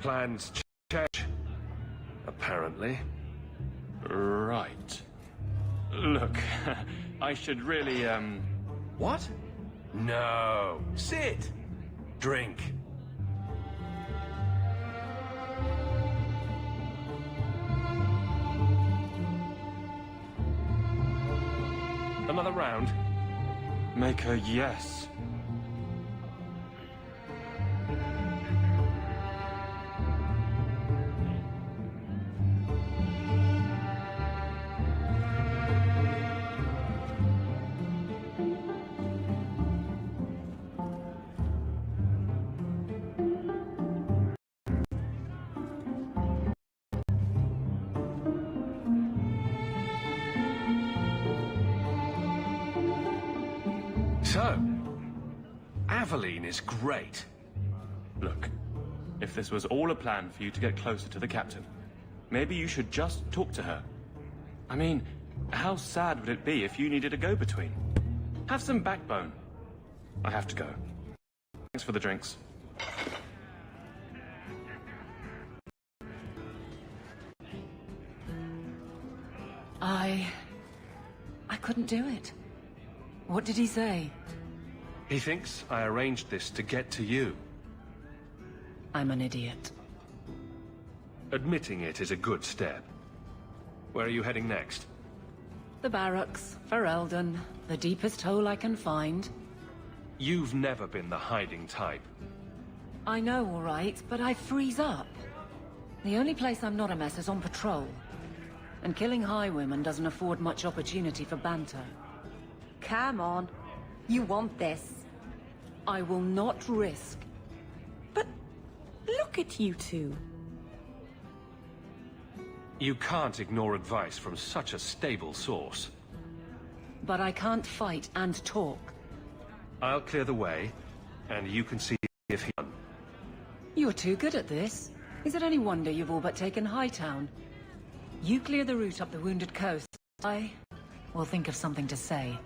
Plans change, apparently. Right. Look, I should really, What? No. Sit. Drink. Another round? Make a yes. So, Aveline is great. Look, if this was all a plan for you to get closer to the captain, maybe you should just talk to her. I mean, how sad would it be if you needed a go-between? Have some backbone. I have to go. Thanks for the drinks. I couldn't do it. What did he say? He thinks I arranged this to get to you. I'm an idiot. Admitting it is a good step. Where are you heading next? The barracks, for Eldon, the deepest hole I can find. You've never been the hiding type. I know, all right, but I freeze up. The only place I'm not a mess is on patrol. And killing highwaymen doesn't afford much opportunity for banter. Come on. You want this. I will not risk. But look at you two. You can't ignore advice from such a stable source. But I can't fight and talk. I'll clear the way, and you can see if he... You're too good at this. Is it any wonder you've all but taken Hightown? You clear the route up the Wounded Coast. I will think of something to say.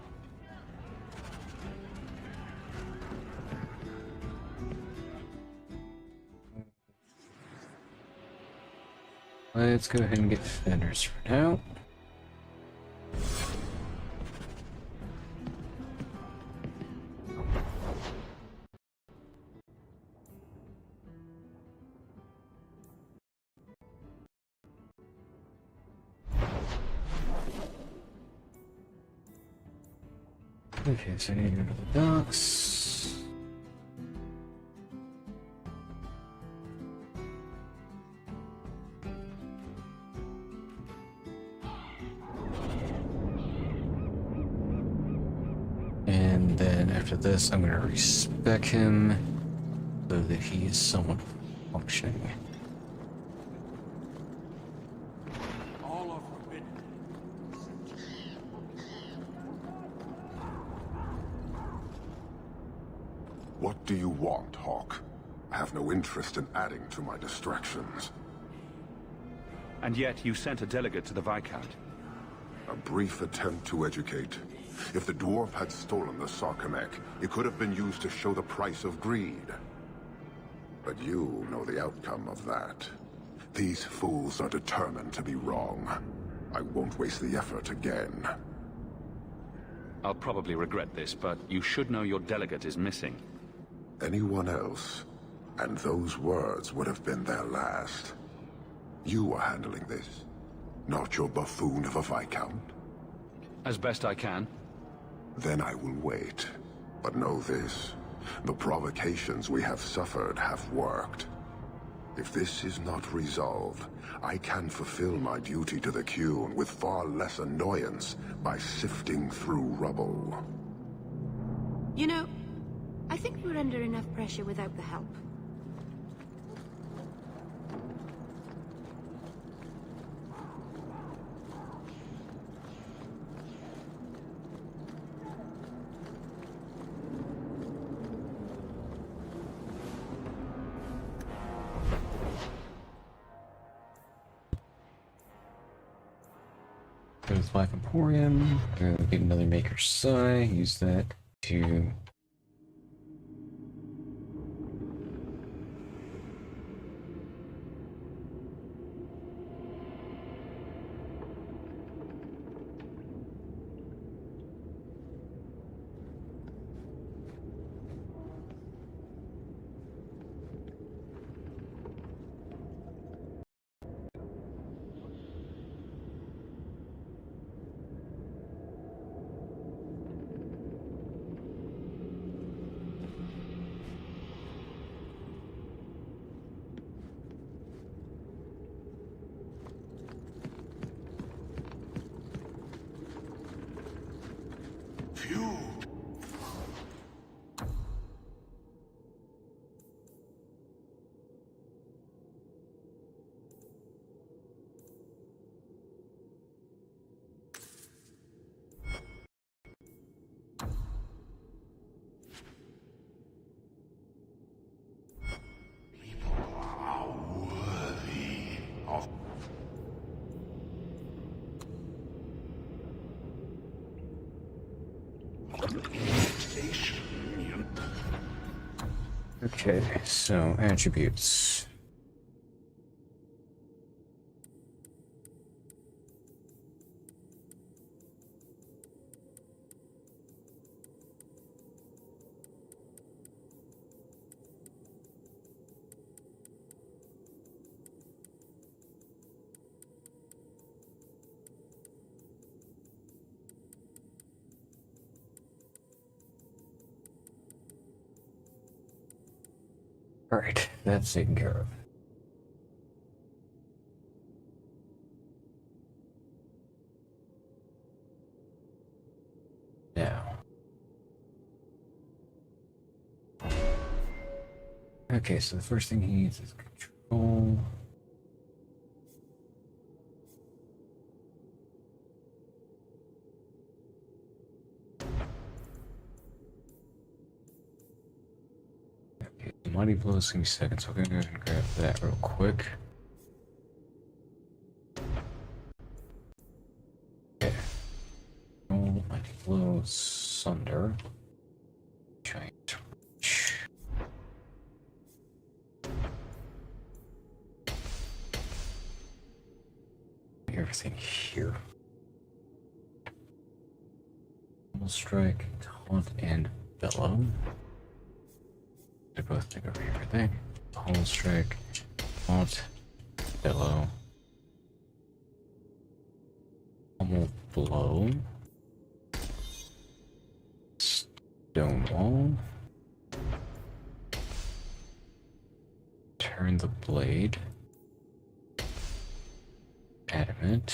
Let's go ahead and get feathers for now. Okay, so I need to go to the docks. And then after this, I'm going to respec him so that he is somewhat functioning. What do you want, Hawk? I have no interest in adding to my distractions. And yet you sent a delegate to the Viscount. A brief attempt to educate. If the dwarf had stolen the Sarkanek, it could have been used to show the price of greed. But you know the outcome of that. These fools are determined to be wrong. I won't waste the effort again. I'll probably regret this, but you should know your delegate is missing. Anyone else, and those words would have been their last. You are handling this, not your buffoon of a Viscount. As best I can. Then I will wait. But know this, the provocations we have suffered have worked. If this is not resolved, I can fulfill my duty to the Qun with far less annoyance by sifting through rubble. You know, I think we were under enough pressure without the help. Go to the Black Emporium, go get another Maker's Sai, use that to... Okay, so attributes. Alright, that's taken care of. Now. Okay, so the first thing he needs is control. Mighty blows, give me seconds. So I'm gonna go ahead and grab that real quick. Okay. Oh, mighty blows, sunder. Giant reach. focusing here. Double strike, taunt, and bellow. They both take over here, I think. Double strike, taunt, bellow. Pummel blow. Stonewall. Turn the blade. Adamant.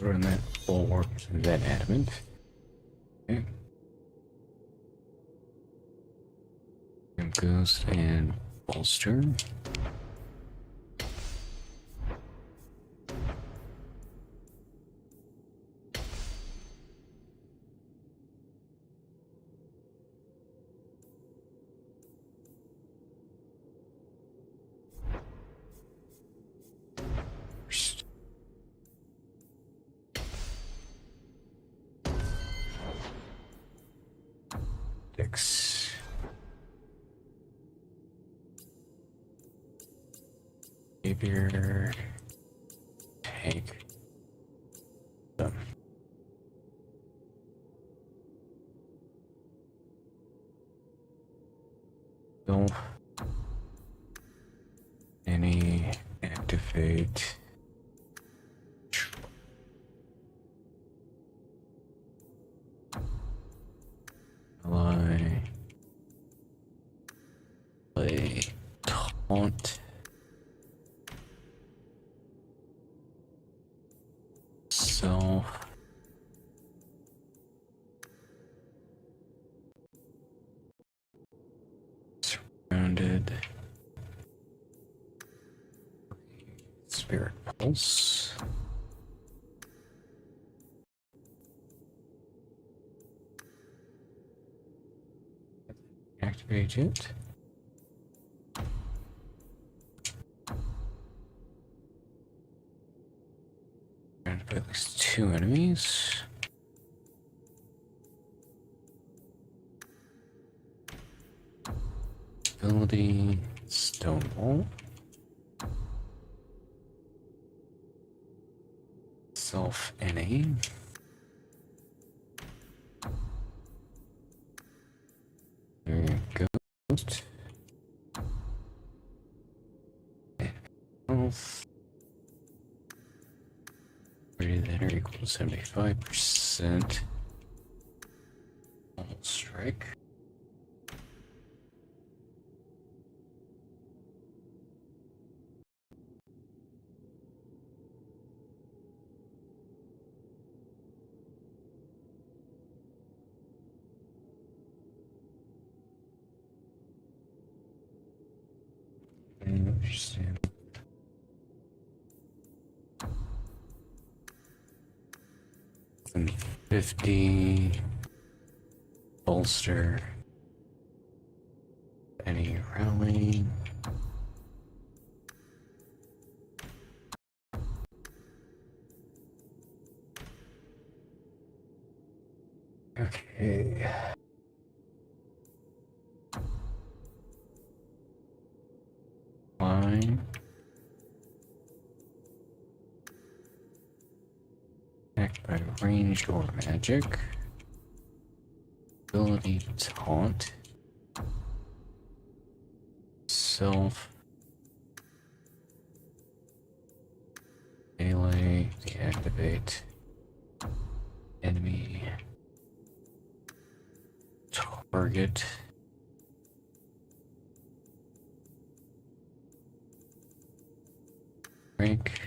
Run that bulwark to that adamant. Okay. Ghost and bolster. Six. Savior. Tank. Done. No. Any activate. Ally. Play taunt. Self. Surrounded. Spirit pulse. Activate it. And at least 2 enemies. Ability Stonewall. Self NA. There you go. Health. Greater than or equal to 75%. Strike. Understand. And 50 bolster. Any rally? Okay. Fine. Attacked by ranged or magic. Ability taunt. Self. Melee. Deactivate. Enemy. Target. Rank.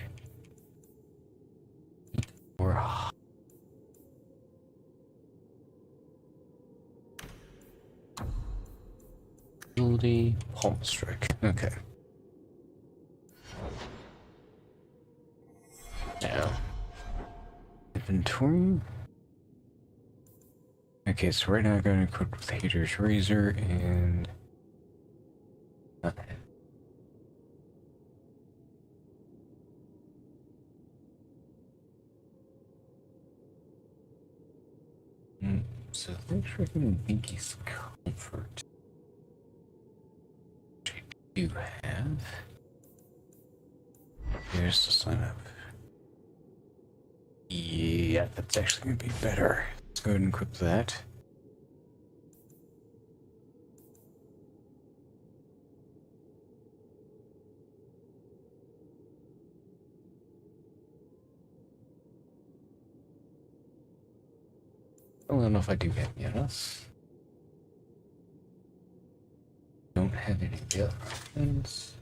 Or ability, palm strike. Okay. Now, inventory. Okay, so right now I'm going to equip with Hater's Razor and... So thanks for giving Binky's comfort. Which I do have. Here's the sign up. Yeah, that's actually going to be better. Let's go ahead and equip that. I don't know if I do have any others. Don't have any of the other options.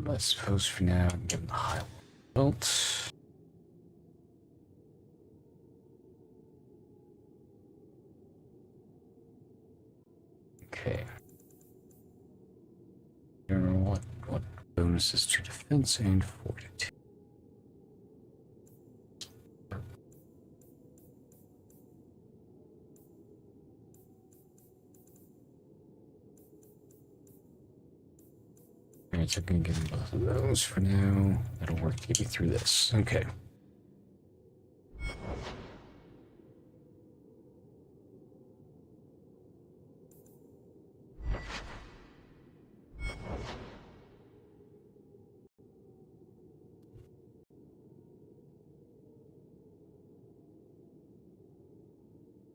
I suppose for now, I'm giving the high belt. Okay. I don't know what bonuses to defense and fortitude. Alright, so I'm gonna give them both of those for now. That'll work to get you through this. Okay.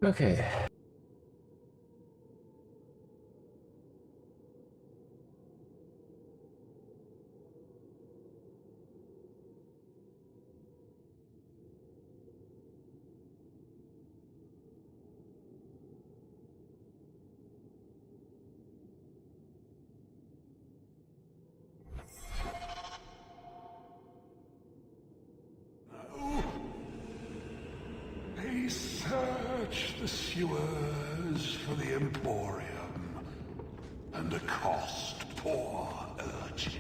Okay. They search the sewers for the Emporium, and accost poor urchin.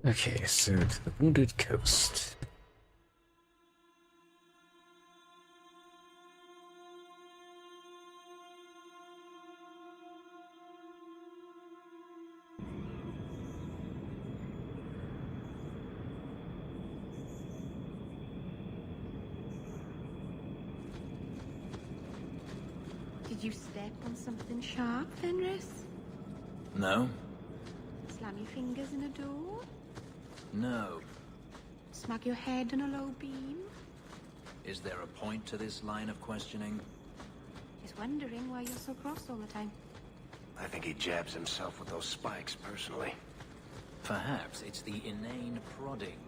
Okay, so to the Wounded Coast. Did you step on something sharp, Fenris? No? Slam your fingers in a door? No. Smack your head on a low beam? Is there a point to this line of questioning? Just wondering why you're so cross all the time. I think he jabs himself with those spikes, personally. Perhaps it's the inane prodding.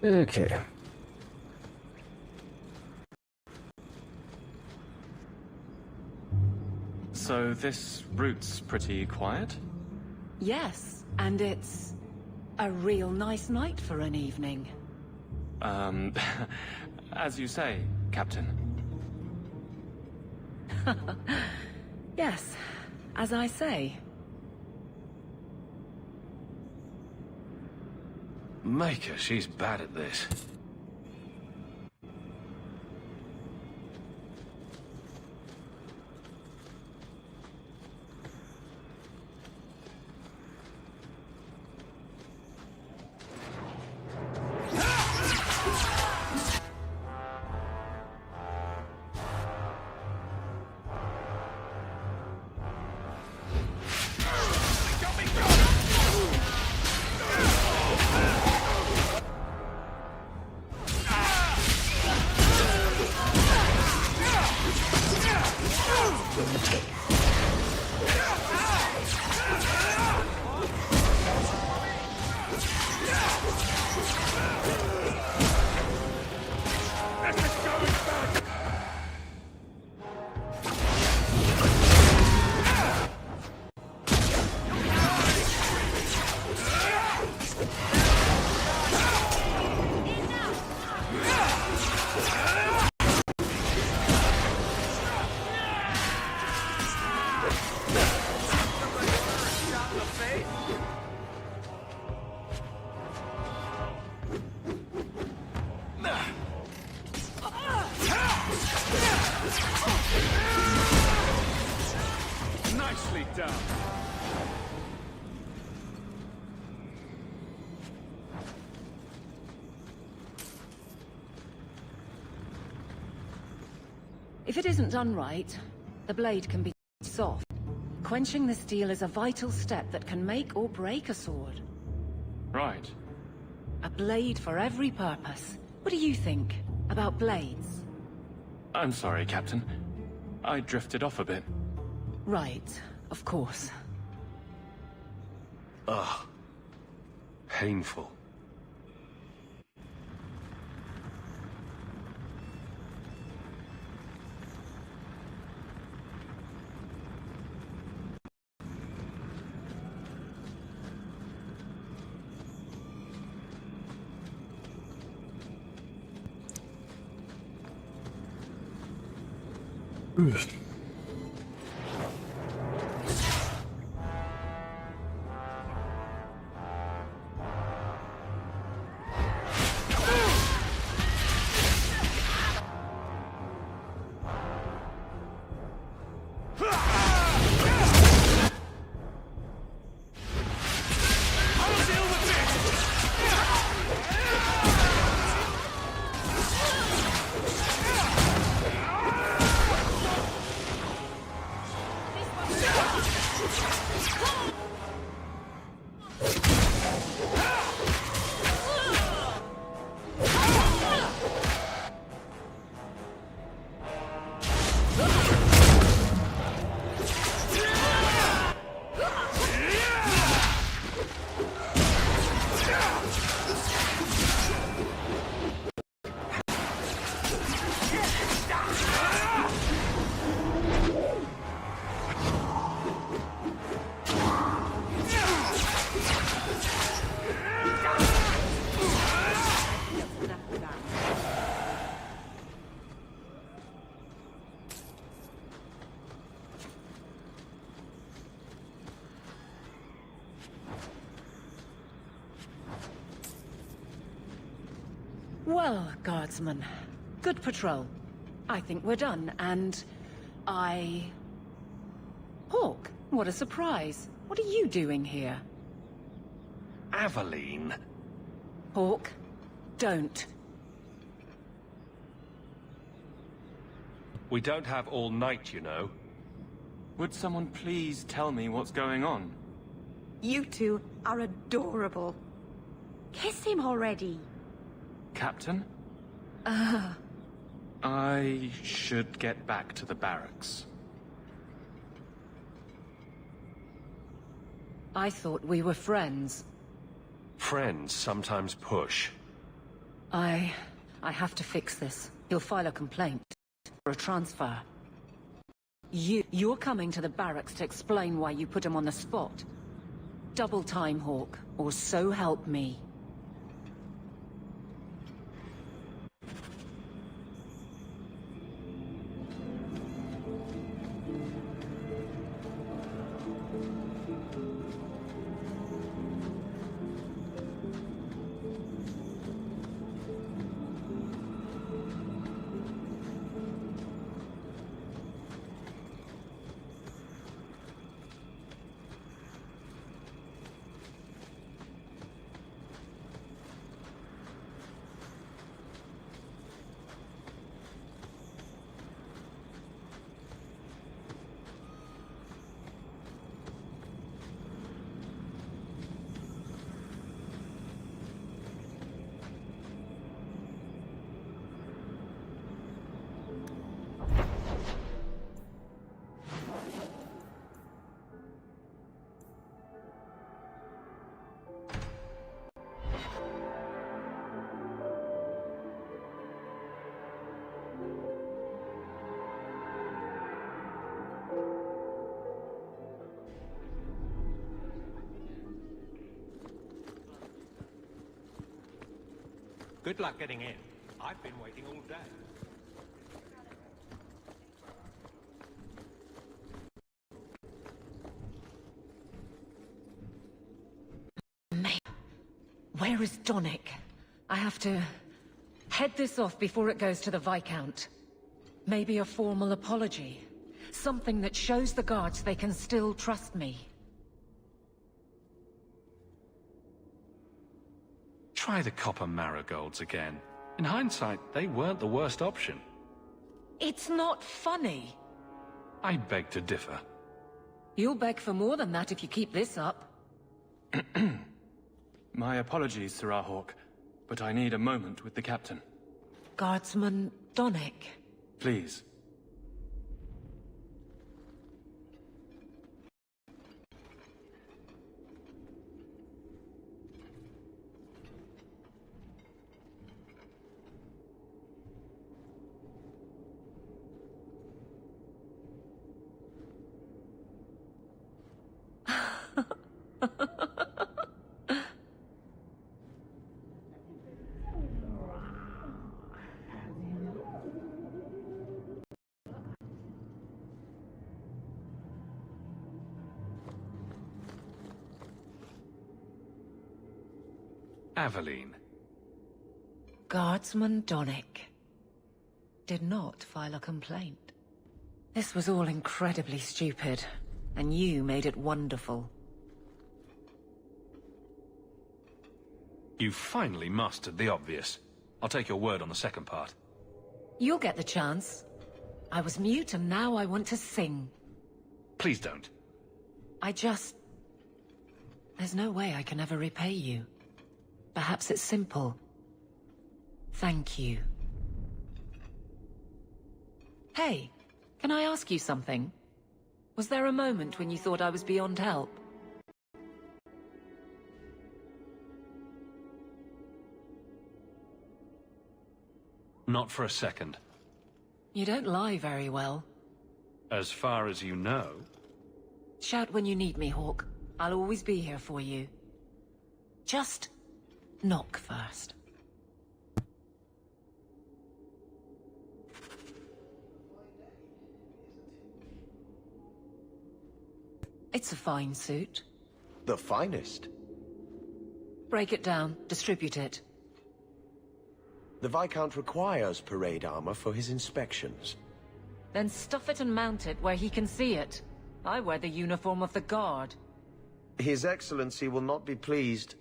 Okay. So this route's pretty quiet? Yes, and it's a real nice night for an evening. As you say, Captain. Yes, as I say. Maker, she's bad at this. Nicely done. If it isn't done right, the blade can be soft. Quenching the steel is a vital step that can make or break a sword. Right. A blade for every purpose. What do you think about blades? I'm sorry, Captain. I drifted off a bit. Right, of course. Ugh. Painful. Well, guardsman, good patrol. I think we're done, and Hawk, what a surprise. What are you doing here? Aveline. Hawk, don't. We don't have all night, you know. Would someone please tell me what's going on? You two are adorable. Kiss him already. Captain? Ah. I should get back to the barracks. I thought we were friends. Friends sometimes push. I have to fix this. He'll file a complaint for a transfer. You're coming to the barracks to explain why you put him on the spot. Double time, Hawk, or so help me. Good luck getting in. I've been waiting all day. Where is Donick? I have to head this off before it goes to the Viscount. Maybe a formal apology. Something that shows the guards they can still trust me. Try the copper marigolds again. In hindsight, they weren't the worst option. It's not funny. I beg to differ. You'll beg for more than that if you keep this up. My apologies, Sirrah Hawk, but I need a moment with the captain. Guardsman Donick. Please. Aveline. Guardsman Donick did not file a complaint. This was all incredibly stupid, and you made it wonderful. You finally mastered the obvious. I'll take your word on the second part. You'll get the chance. I was mute and now I want to sing. Please don't. There's no way I can ever repay you. Perhaps it's simple. Thank you. Hey, can I ask you something? Was there a moment when you thought I was beyond help? Not for a second. You don't lie very well. As far as you know. Shout when you need me, Hawk. I'll always be here for you. Just knock first. It's a fine suit. The finest. Break it down, distribute it. The Viscount requires parade armor for his inspections. Then stuff it and mount it where he can see it. I wear the uniform of the Guard. His Excellency will not be pleased.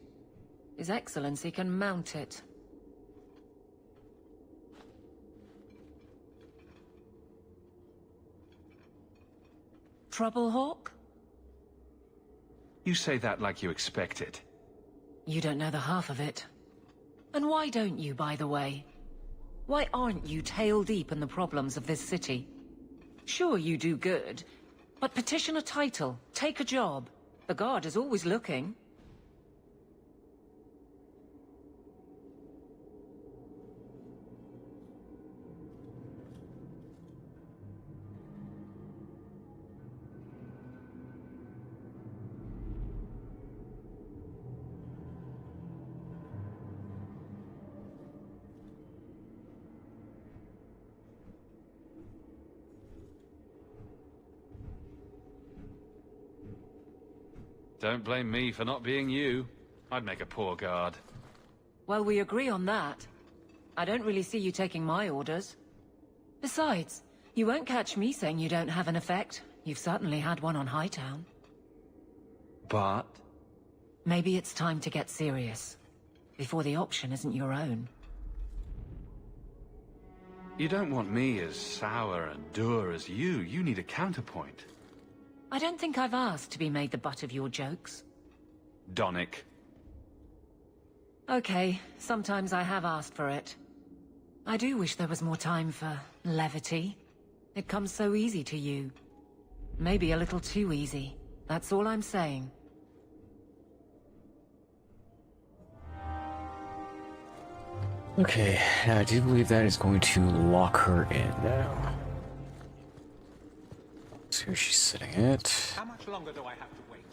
His Excellency can mount it. Trouble, Hawk? You say that like you expect it. You don't know the half of it. And why don't you, by the way? Why aren't you tail deep in the problems of this city? Sure, you do good, but petition a title, take a job. The Guard is always looking. Don't blame me for not being you. I'd make a poor guard. Well, we agree on that. I don't really see you taking my orders. Besides, you won't catch me saying you don't have an effect. You've certainly had one on Hightown. But? Maybe it's time to get serious, before the option isn't your own. You don't want me as sour and dour as you. You need a counterpoint. I don't think I've asked to be made the butt of your jokes. Donick. Okay, sometimes I have asked for it. I do wish there was more time for levity. It comes so easy to you. Maybe a little too easy. That's all I'm saying. Okay, I do believe that is going to lock her in now. Let's see where she's sitting at. How much longer do I have to wait?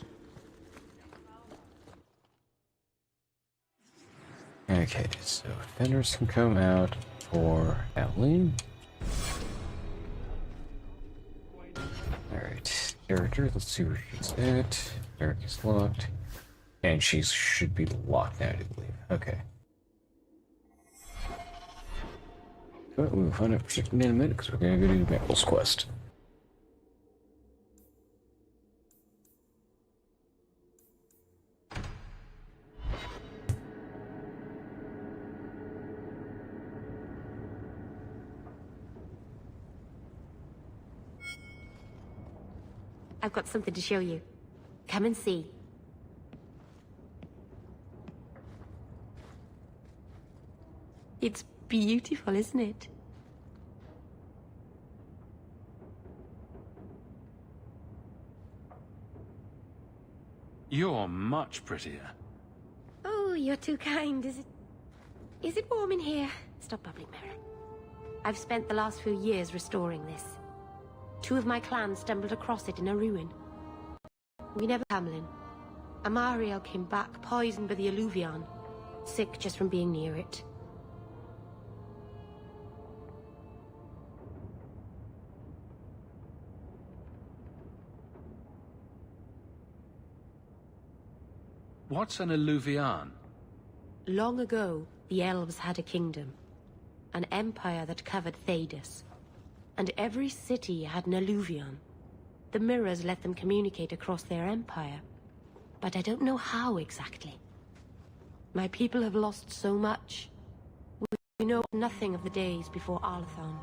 Okay, so defenders can come out for Adeline. Alright, character, let's see where she's at. Eric is locked. And she should be locked now, I do believe. Okay. But we'll find out for in a minute because we're going to go do Maple's quest. I've got something to show you. Come and see. It's beautiful, isn't it? You're much prettier. Oh, you're too kind. Is it warm in here? Stop bubbling, Merrick. I've spent the last few years restoring this. 2 of my clan stumbled across it in a ruin. We never Hamlin. Amariel came back, poisoned by the Alluvion. Sick just from being near it. What's an Alluvion? Long ago, the elves had a kingdom. An empire that covered Thedas. And every city had an alluvion. The mirrors let them communicate across their empire. But I don't know how exactly. My people have lost so much. We know nothing of the days before Arlathon.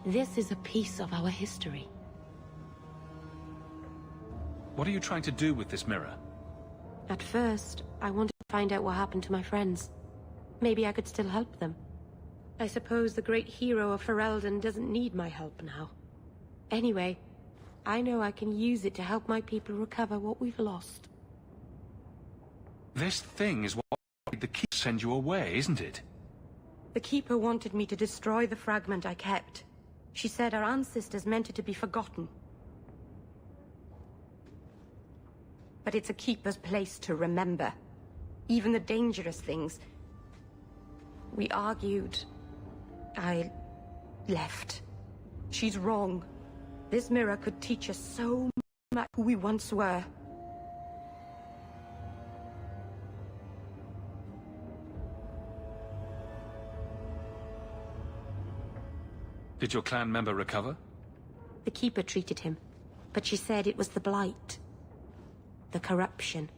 This is a piece of our history. What are you trying to do with this mirror? At first, I wanted to find out what happened to my friends. Maybe I could still help them. I suppose the great hero of Ferelden doesn't need my help now. Anyway, I know I can use it to help my people recover what we've lost. This thing is what made the Keep send you away, isn't it? The Keeper wanted me to destroy the fragment I kept. She said our ancestors meant it to be forgotten. But it's a Keeper's place to remember. Even the dangerous things. We argued. I left. She's wrong. This mirror could teach us so much who we once were. Did your clan member recover? The Keeper treated him, but she said it was the blight. The corruption.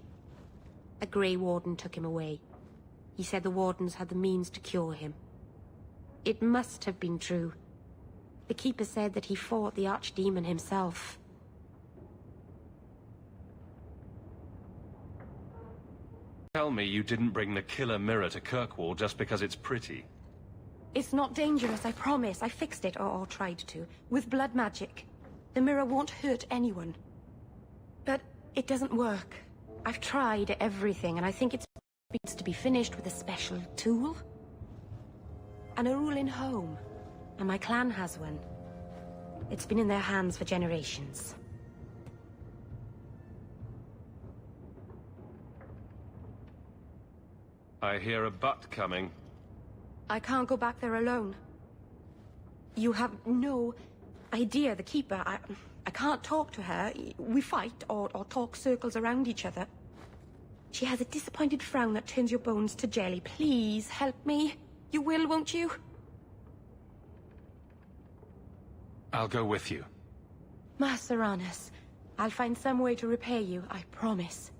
A Grey Warden took him away. He said the Wardens had the means to cure him. It must have been true. The Keeper said that he fought the Archdemon himself. Tell me you didn't bring the killer mirror to Kirkwall just because it's pretty. It's not dangerous, I promise. I fixed it, or tried to, with blood magic. The mirror won't hurt anyone. But it doesn't work. I've tried everything, and I think it needs to be finished with a special tool. An Arulin home. And my clan has one. It's been in their hands for generations. I hear a butt coming. I can't go back there alone. You have no idea, the Keeper. I can't talk to her. We fight or talk circles around each other. She has a disappointed frown that turns your bones to jelly. Please, help me. You will, won't you? I'll go with you. Master Arnus, I'll find some way to repay you, I promise.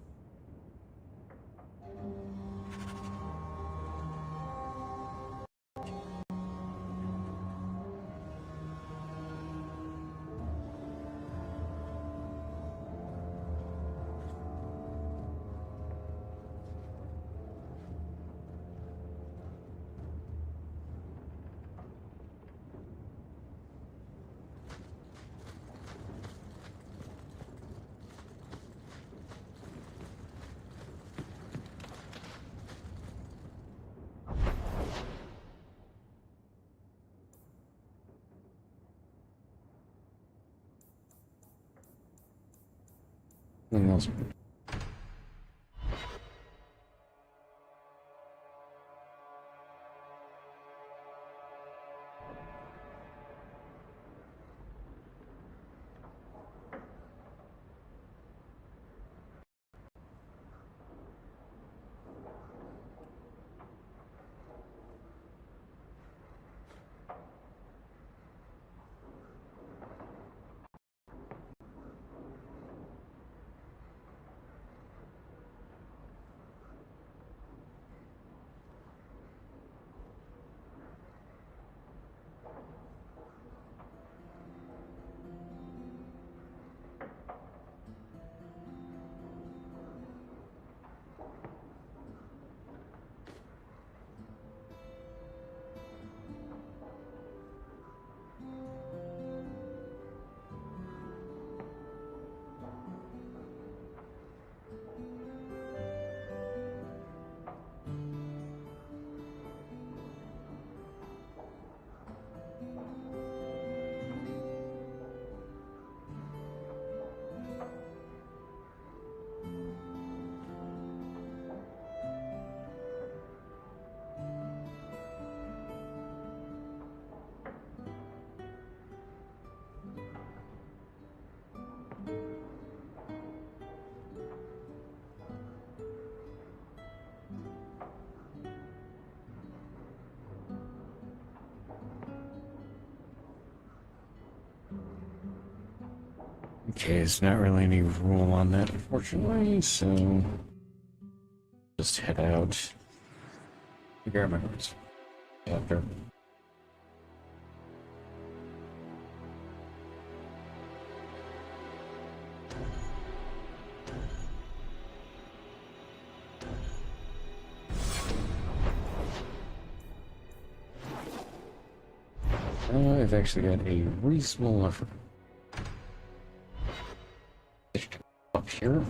Nothing else. Okay, it's not really any rule on that, unfortunately, so just head out. Grab my horse. After. I've actually got a reasonable effort. Up here.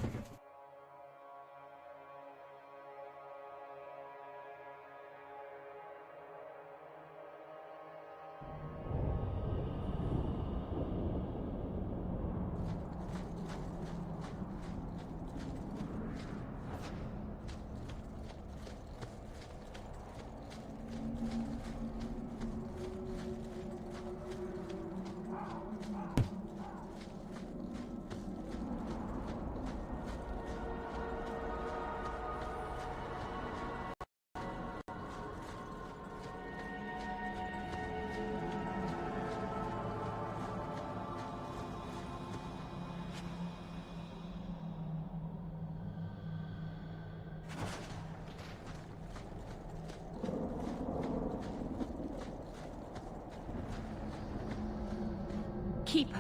Keeper,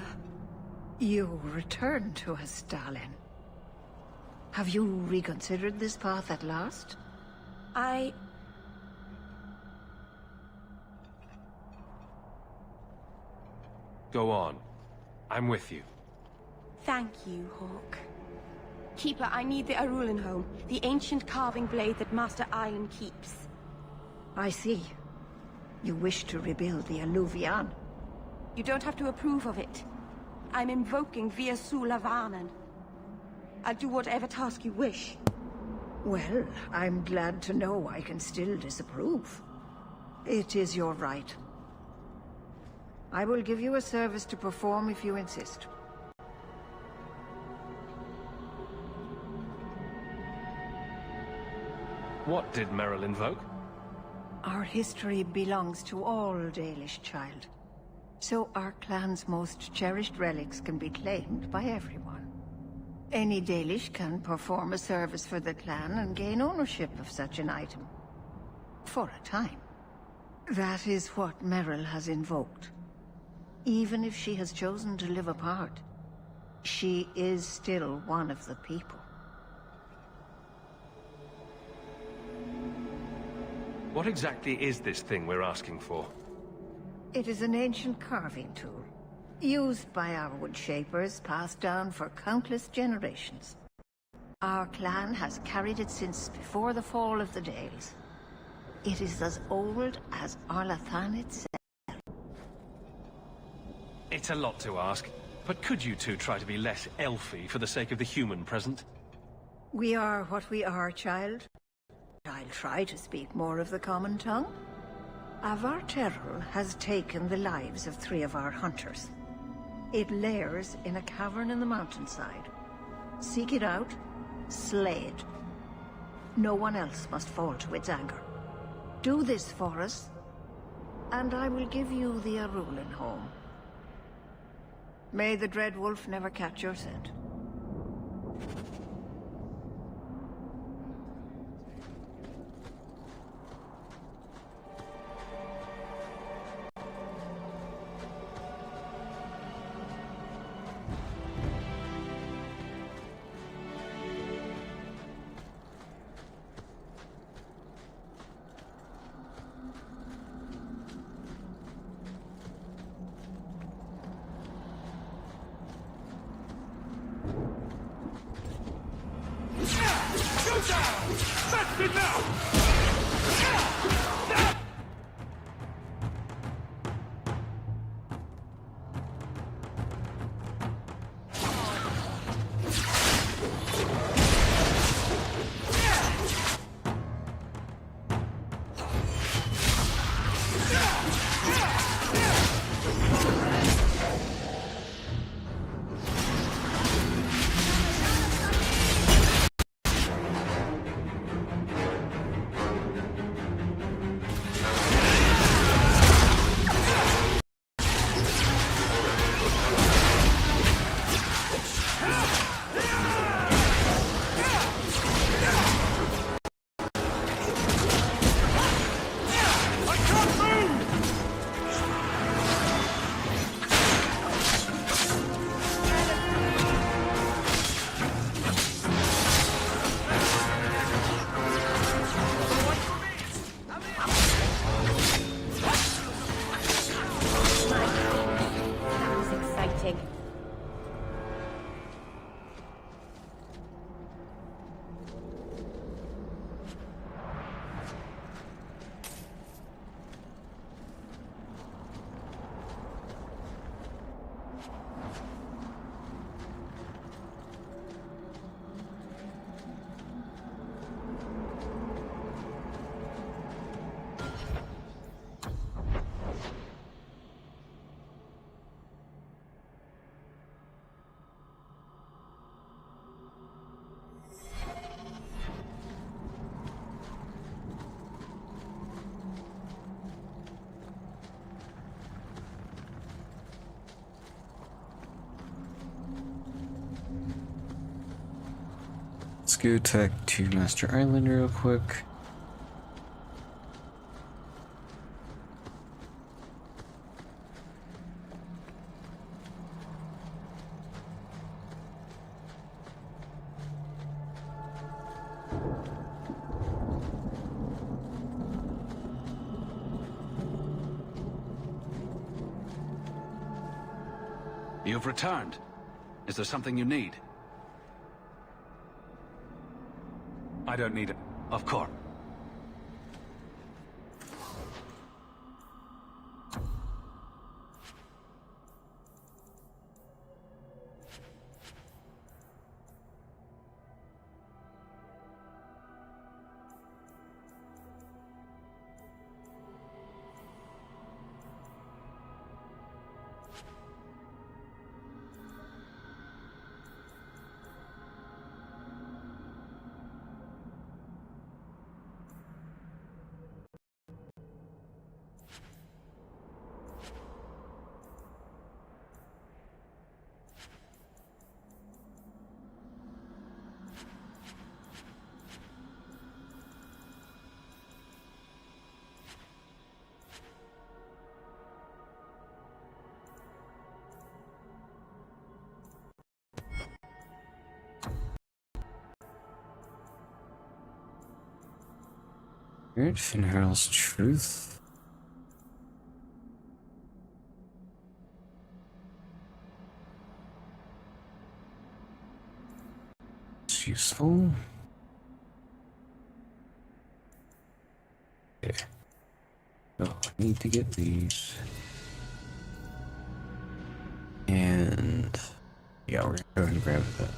you returned to us, darling. Have you reconsidered this path at last? Go on. I'm with you. Thank you, Hawk. Keeper, I need the Arulin home, the ancient carving blade that Master Iron keeps. I see. You wish to rebuild the Alluvian. You don't have to approve of it. I'm invoking Via Sulavanen. I'll do whatever task you wish. Well, I'm glad to know I can still disapprove. It is your right. I will give you a service to perform if you insist. What did Merrill invoke? Our history belongs to all Dalish, child. So our clan's most cherished relics can be claimed by everyone. Any Dalish can perform a service for the clan and gain ownership of such an item. For a time. That is what Merrill has invoked. Even if she has chosen to live apart, she is still one of the people. What exactly is this thing we're asking for? It is an ancient carving tool, used by our wood shapers, passed down for countless generations. Our clan has carried it since before the fall of the Dales. It is as old as Arlathan itself. It's a lot to ask, but could you two try to be less elfy for the sake of the human present? We are what we are, child. I'll try to speak more of the common tongue. Avar Terrell has taken the lives of 3 of our hunters. It lairs in a cavern in the mountainside. Seek it out, slay it. No one else must fall to its anger. Do this for us, and I will give you the Arulin home. May the Dread Wolf never catch your scent. Let's go talk to Master Island real quick. You've returned. Is there something you need? I don't need it. Of course. Alright, Finharl's Truth. It's useful. Okay. Oh, I need to get these. And yeah, we're gonna go ahead and grab that.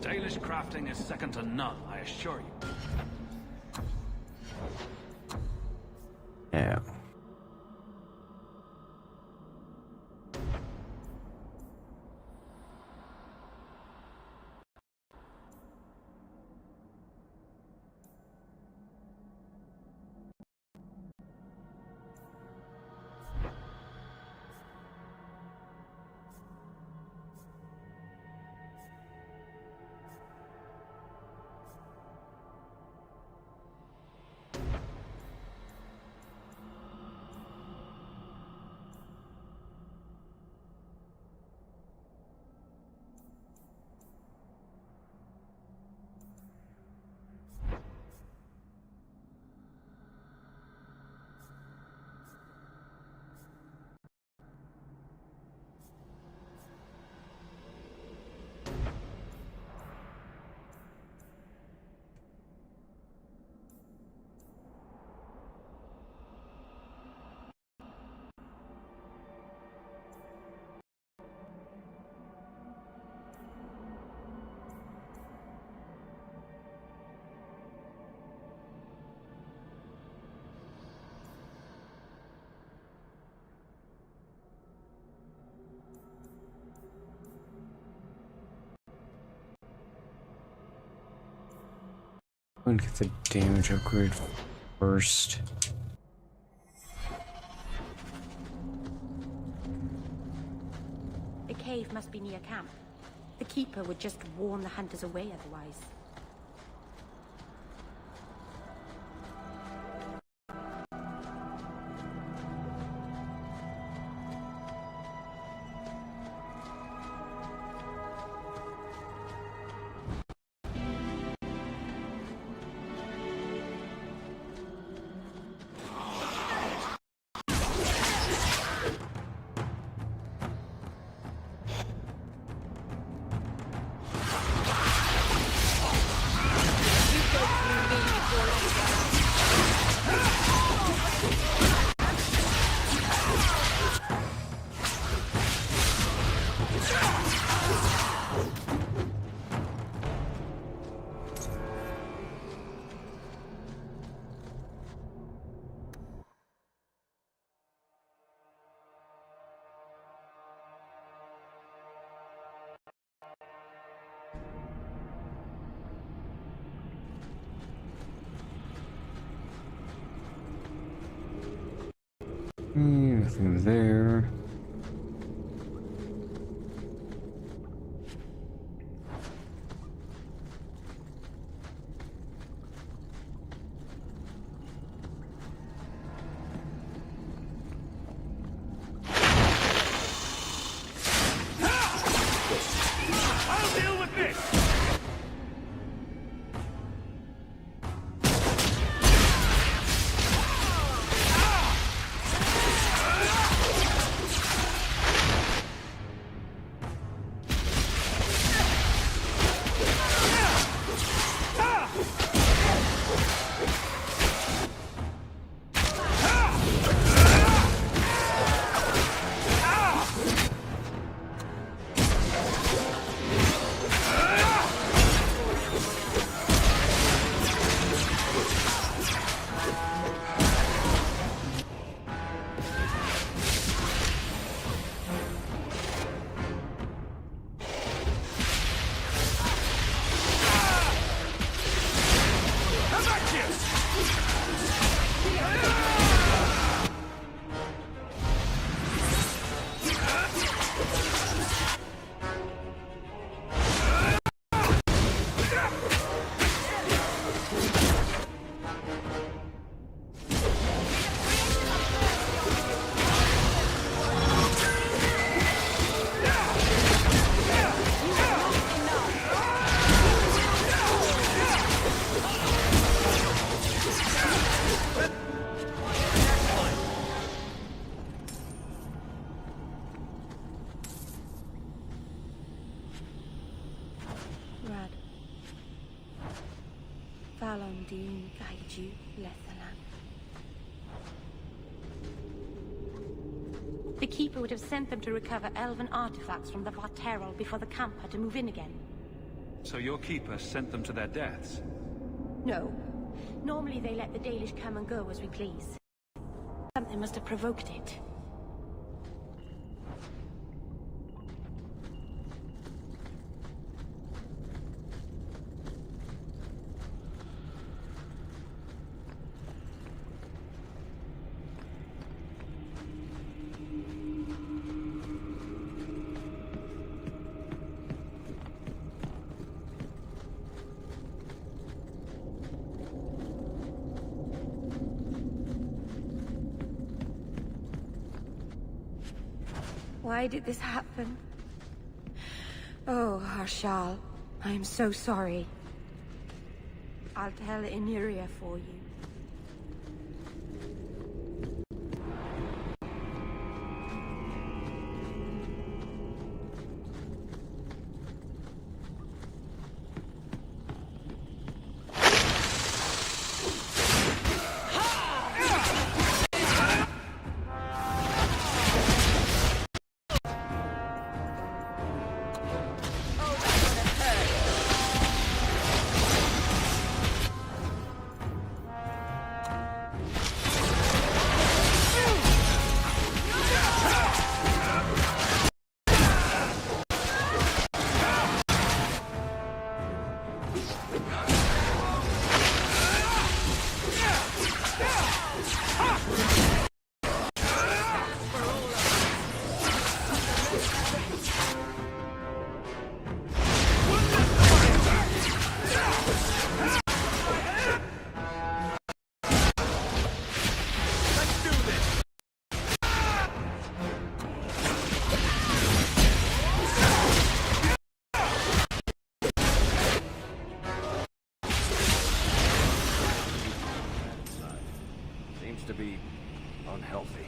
Dalish crafting is second to none, I assure you. Yeah. I'm gonna get the damage upgrade first. The cave must be near camp. The Keeper would just warn the hunters away otherwise. Nothing there. I'll deal with this! Shalom Dune Gaiju Lethalan. The Keeper would have sent them to recover elven artifacts from the Varterol before the camp had to move in again. So your keeper sent them to their deaths? No. Normally they let the Dalish come and go as we please. Something must have provoked it. Why did this happen? Oh, Harshal, I am so sorry. I'll tell Inuria for you. To be unhealthy.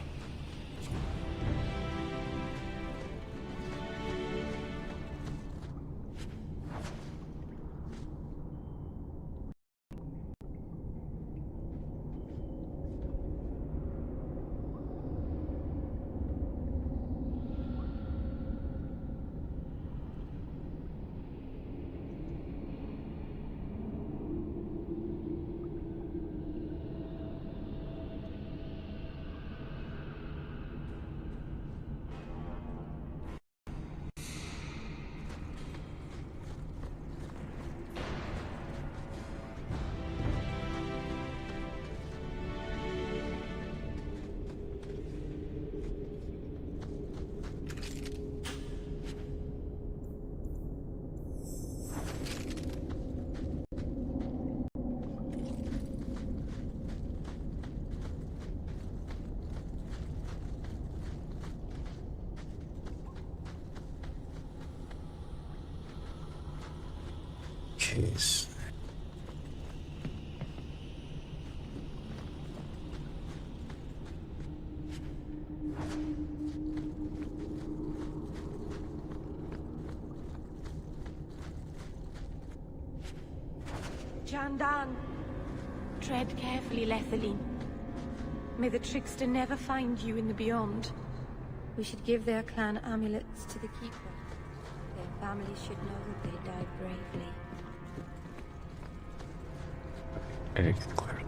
Jeez. Jandan! Tread carefully, Lethaline. May the trickster never find you in the beyond. We should give their clan amulets to the Keeper. Their families should know that they died bravely. It's clear.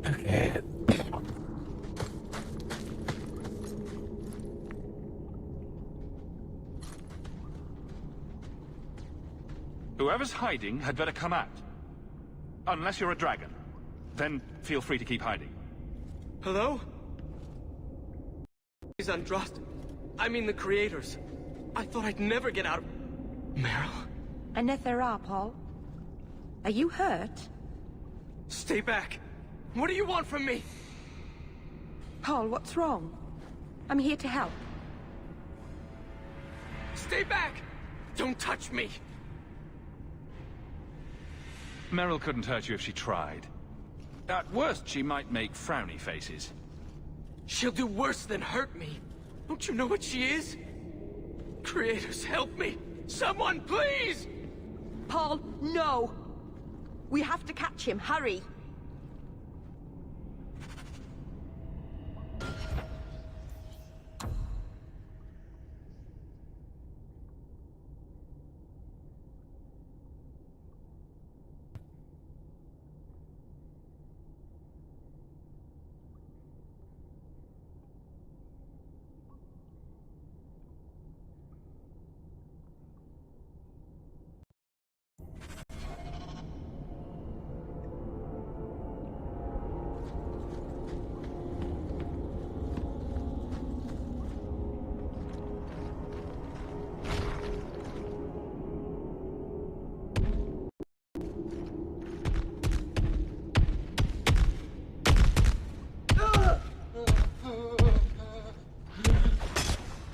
Okay. Whoever's hiding had better come out. Unless you're a dragon. Then feel free to keep hiding. Hello? These Andrast. I mean the creators. I thought I'd never get out of... Meryl? Anethera, Paul. Are you hurt? Stay back. What do you want from me? Paul, what's wrong? I'm here to help. Stay back! Don't touch me! Meryl couldn't hurt you if she tried. At worst, she might make frowny faces. She'll do worse than hurt me. Don't you know what she is? Creators, help me! Someone, please! Paul, no! We have to catch him. Hurry!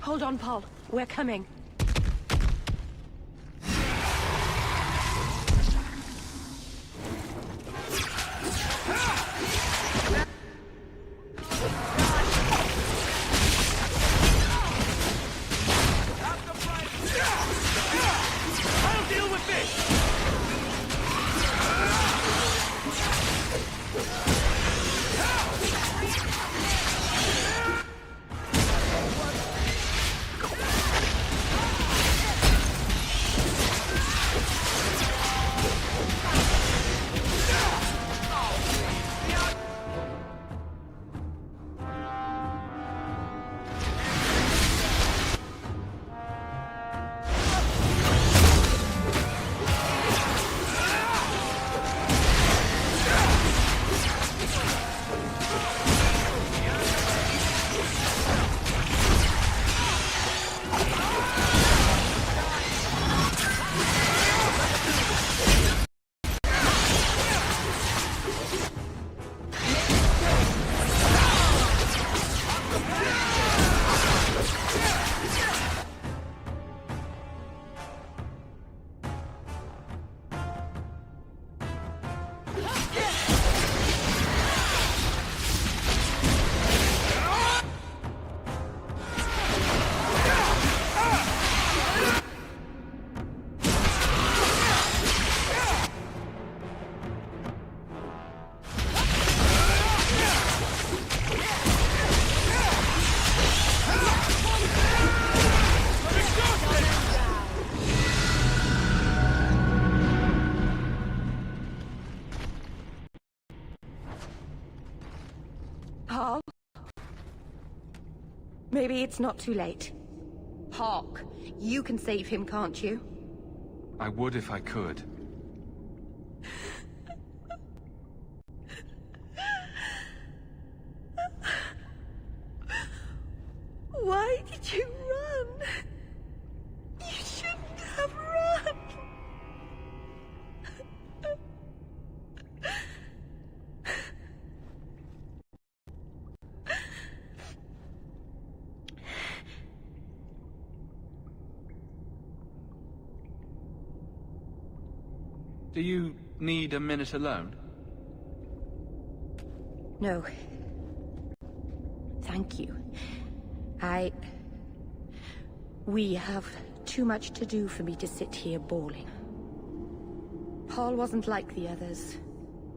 Hold on, Paul. We're coming. I'll deal with this! Paul? Maybe it's not too late. Hawk, you can save him, can't you? I would if I could. Why did you run? You shouldn't have run! Do you need a minute alone? No. Thank you. We have too much to do for me to sit here bawling. Paul wasn't like the others.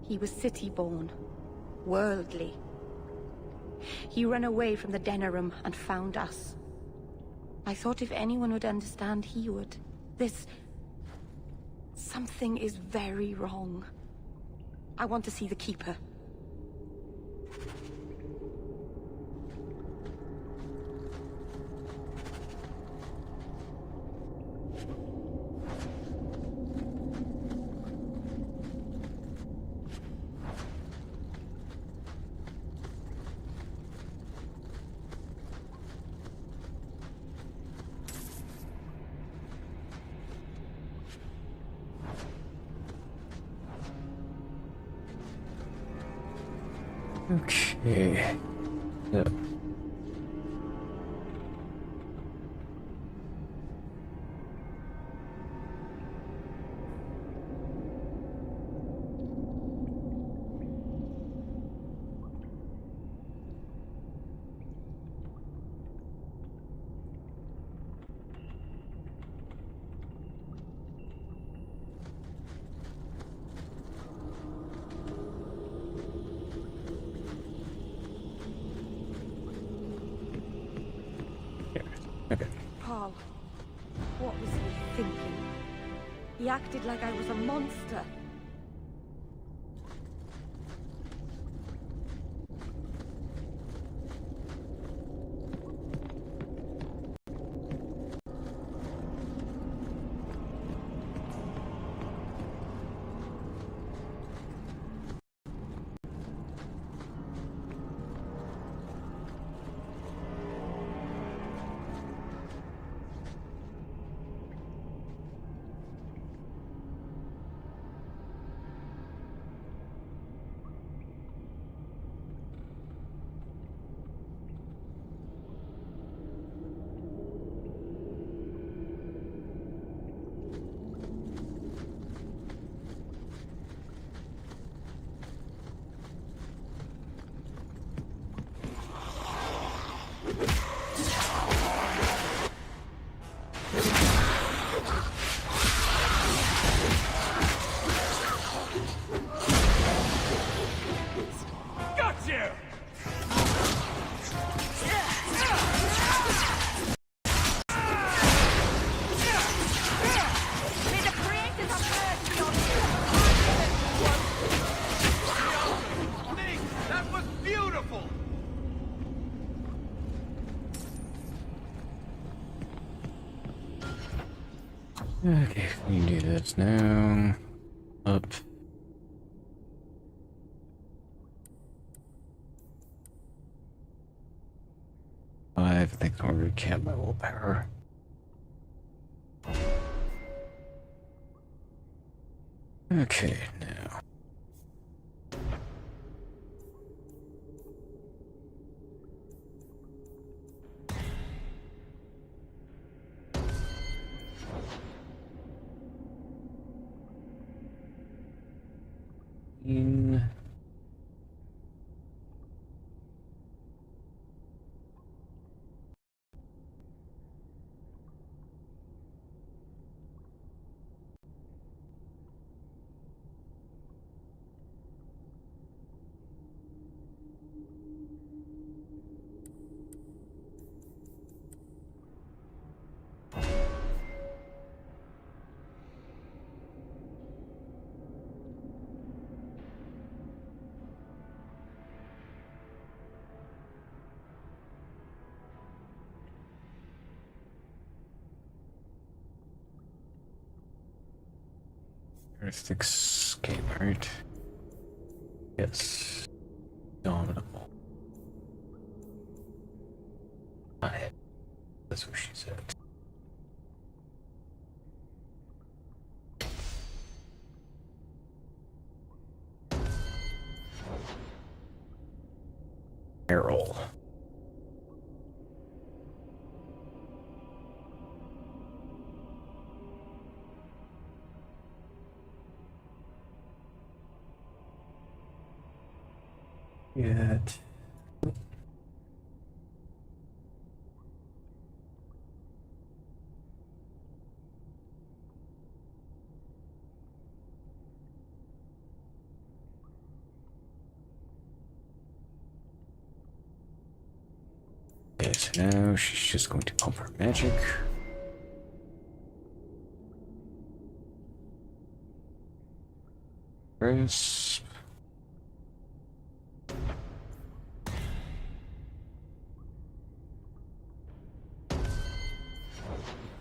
He was city-born, worldly. He ran away from the Denerim and found us. I thought if anyone would understand, he would. Something is very wrong. I want to see the Keeper. Okay. So. He acted like I was a monster. Okay, we can do this now. Up. I think I'll recap my willpower. Okay, now. Escape, right? Yes. Dominable. That's what she said. Errol. Yet. Okay, so now she's just going to pump her magic. Crisp.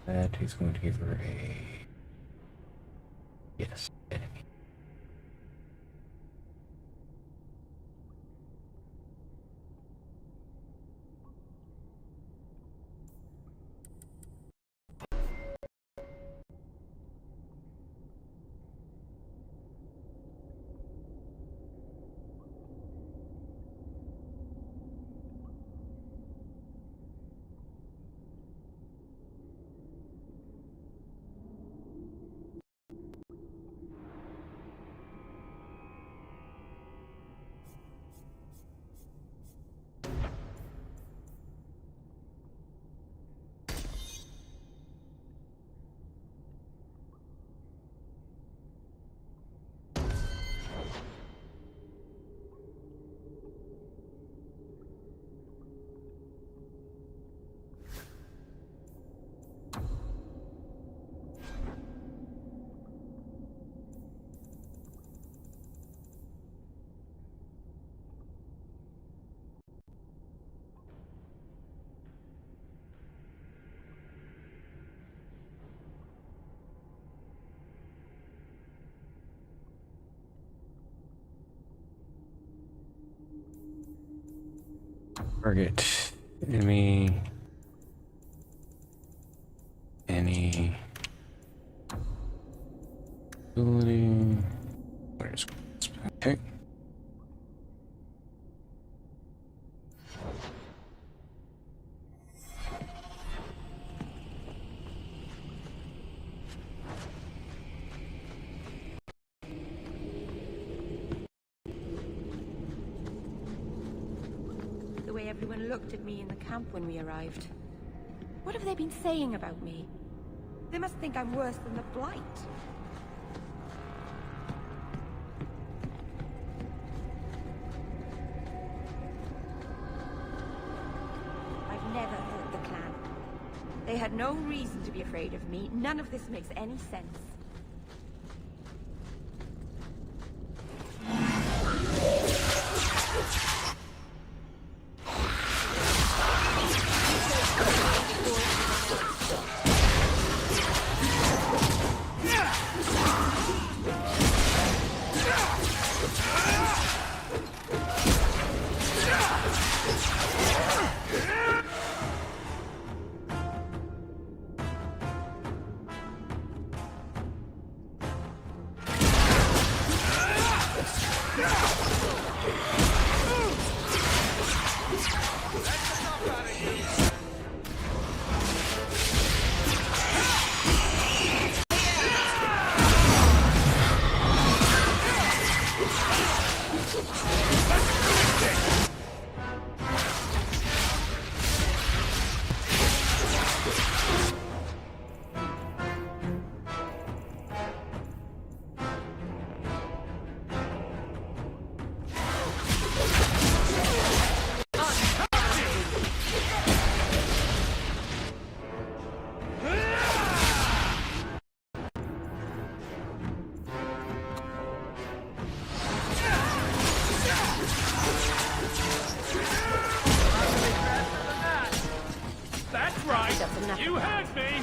That is going to give her a yes enemy. Target. Enemy. Any. Ability. Where's. Okay. The way everyone looked at me in the camp when we arrived. What have they been saying about me? They must think I'm worse than the Blight. I've never hurt the clan. They had no reason to be afraid of me. None of this makes any sense. You heard me!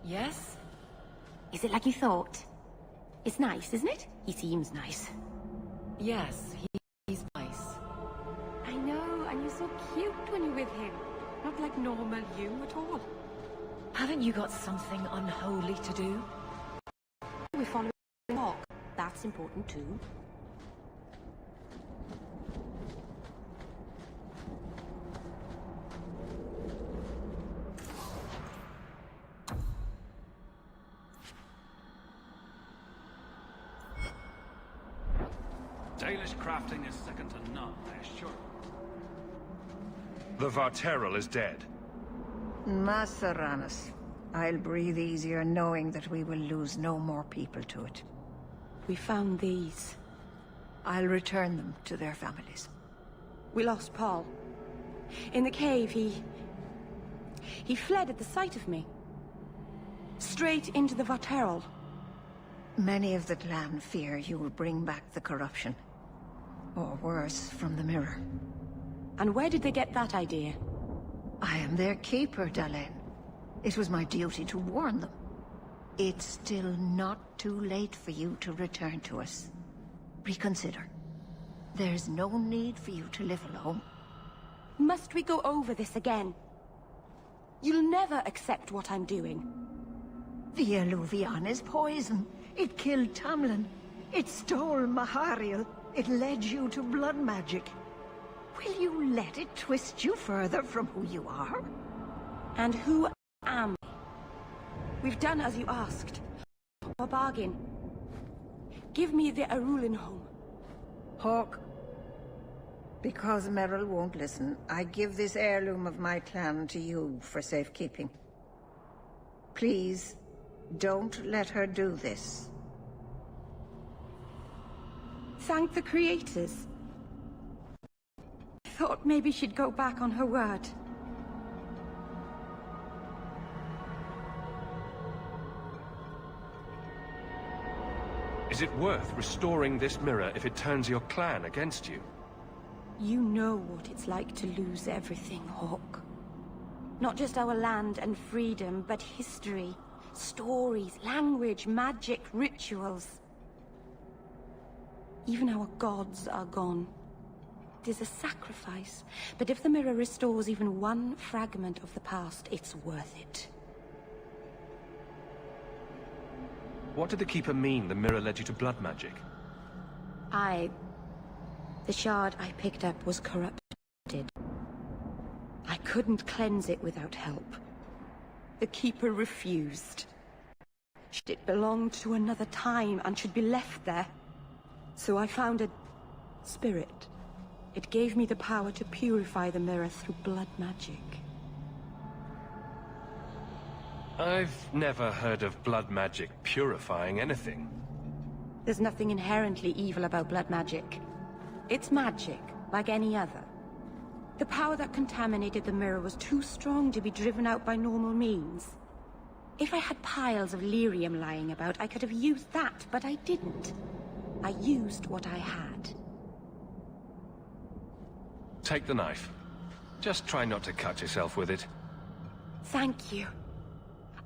Yes? Is it like you thought? It's nice, isn't it? He seems nice. Yes, he's nice. I know, and you're so cute when you're with him. Not like normal you at all. Haven't you got something unholy to do? We're following the walk. That's important too. Dalish crafting is second to none, they're sure. The Varteral is dead. Masaranas. I'll breathe easier knowing that we will lose no more people to it. We found these. I'll return them to their families. We lost Paul. In the cave, he fled at the sight of me. Straight into the Varteral. Many of the clan fear you will bring back the corruption. Or worse, from the mirror. And where did they get that idea? I am their keeper, Dalen. It was my duty to warn them. It's still not too late for you to return to us. Reconsider. There's no need for you to live alone. Must we go over this again? You'll never accept what I'm doing. The Eluvian is poison. It killed Tamlin. It stole Mahariel. It led you to blood magic. Will you let it twist you further from who you are? And who am I? We've done as you asked. A bargain. Give me the Arulin home. Hawk. Because Merrill won't listen, I give this heirloom of my clan to you for safekeeping. Please, don't let her do this. Thank the creators. Thought maybe she'd go back on her word. Is it worth restoring this mirror if it turns your clan against you? You know what it's like to lose everything, Hawk. Not just our land and freedom, but history, stories, language, magic, rituals. Even our gods are gone. It is a sacrifice, but if the mirror restores even one fragment of the past, it's worth it. What did the Keeper mean the mirror led you to blood magic? The shard I picked up was corrupted. I couldn't cleanse it without help. The Keeper refused. It belonged to another time and should be left there. So I found a spirit. It gave me the power to purify the mirror through blood magic. I've never heard of blood magic purifying anything. There's nothing inherently evil about blood magic. It's magic, like any other. The power that contaminated the mirror was too strong to be driven out by normal means. If I had piles of lyrium lying about, I could have used that, but I didn't. I used what I had. Take the knife. Just try not to cut yourself with it. Thank you.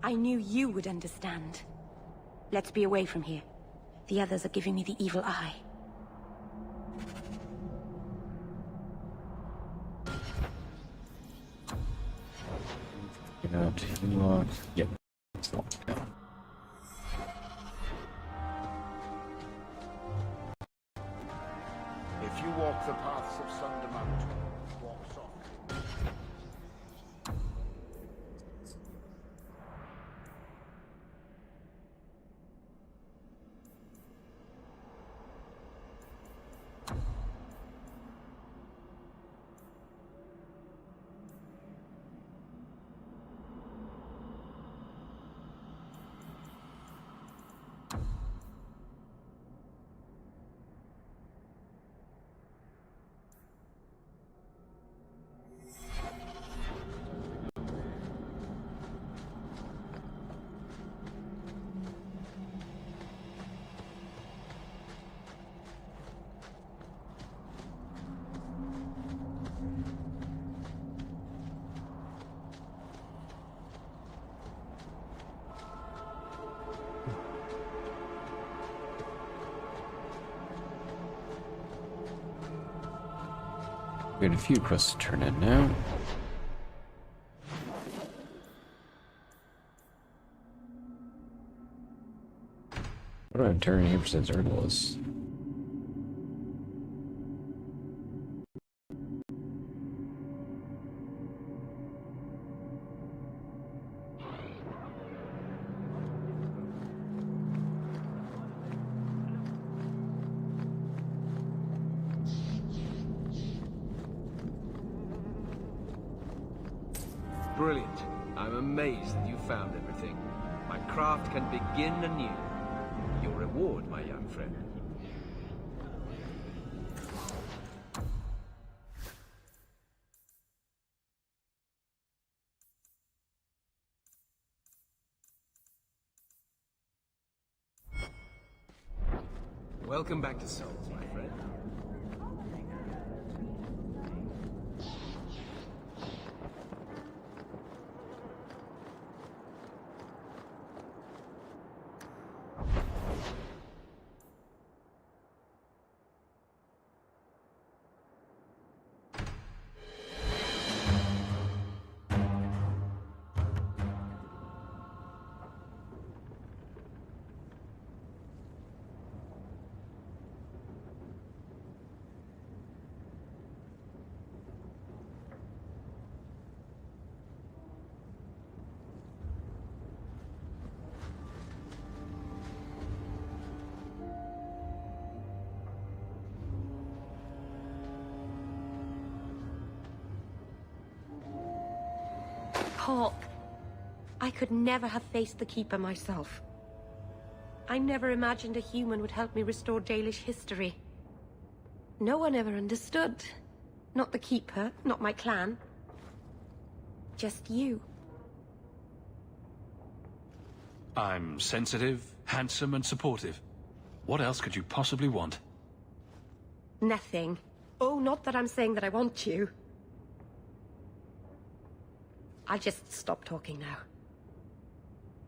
I knew you would understand. Let's be away from here. The others are giving me the evil eye. Get out, unlock. Yep. It's locked down. If you walk the paths of Sundermount, walk softly. We got a few quests to turn in now. What do I turn here since Erdalus? Brilliant. I'm amazed that you found everything. My craft can begin anew. Your reward, my young friend. Welcome back to Souls, my friend. Hawk, I could never have faced the Keeper myself. I never imagined a human would help me restore Dalish history. No one ever understood. Not the Keeper, not my clan. Just you. I'm sensitive, handsome, and supportive. What else could you possibly want? Nothing. Oh, not that I'm saying that I want you. I'll just stop talking now.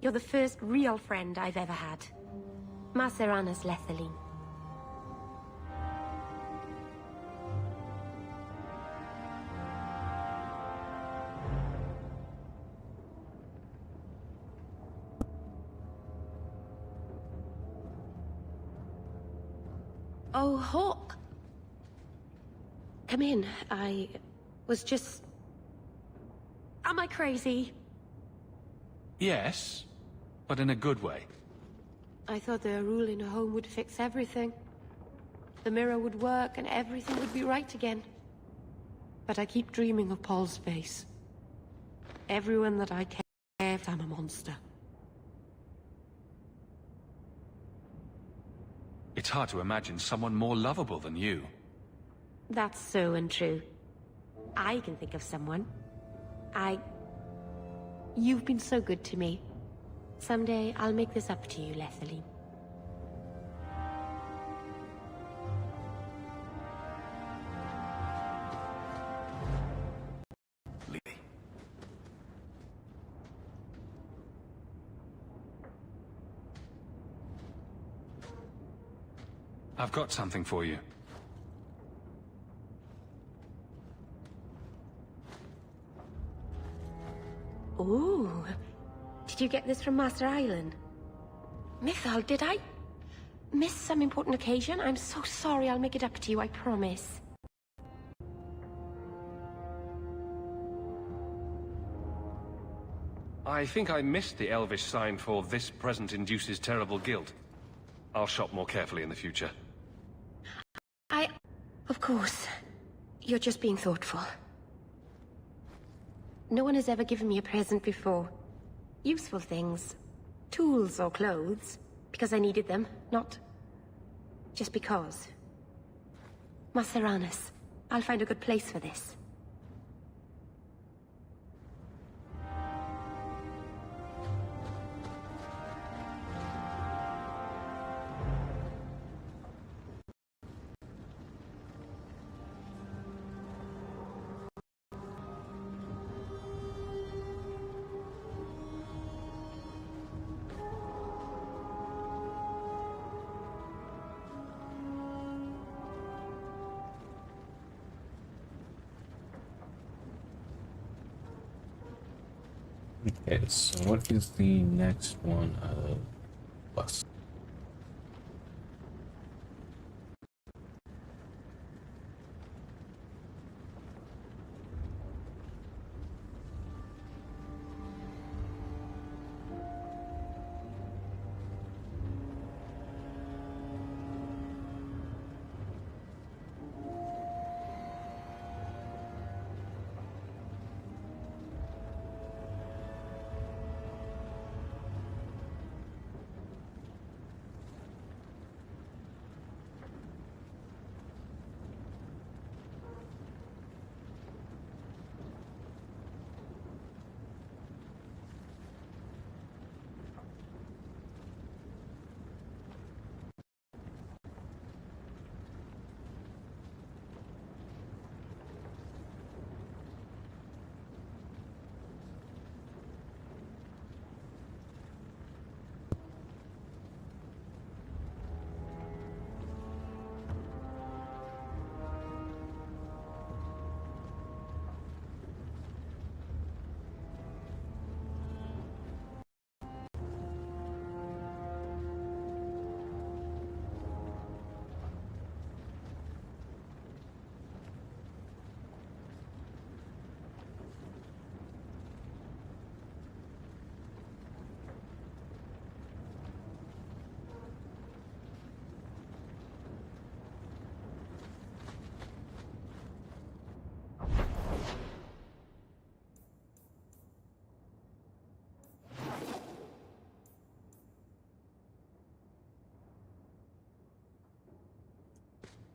You're the first real friend I've ever had. Maceranus Lethaline. Oh, Hawk. Come in. I was just... Am I crazy? Yes, but in a good way. I thought the rule in a home would fix everything. The mirror would work and everything would be right again. But I keep dreaming of Paul's face. Everyone that I care for, I'm a monster. It's hard to imagine someone more lovable than you. That's so untrue. I can think of someone. You've been so good to me. Someday, I'll make this up to you, Lethaline. Lily. I've got something for you. Ooh. Did you get this from Master Island? Mythal, did I miss some important occasion? I'm so sorry. I'll make it up to you, I promise. I think I missed the Elvish sign for "This present induces terrible guilt." I'll shop more carefully in the future. Of course. You're just being thoughtful. No one has ever given me a present before. Useful things. Tools or clothes. Because I needed them, not just because. Maceranus, I'll find a good place for this. Okay, so what is the next one of us?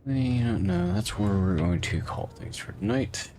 No, that's where we're going to call things for tonight.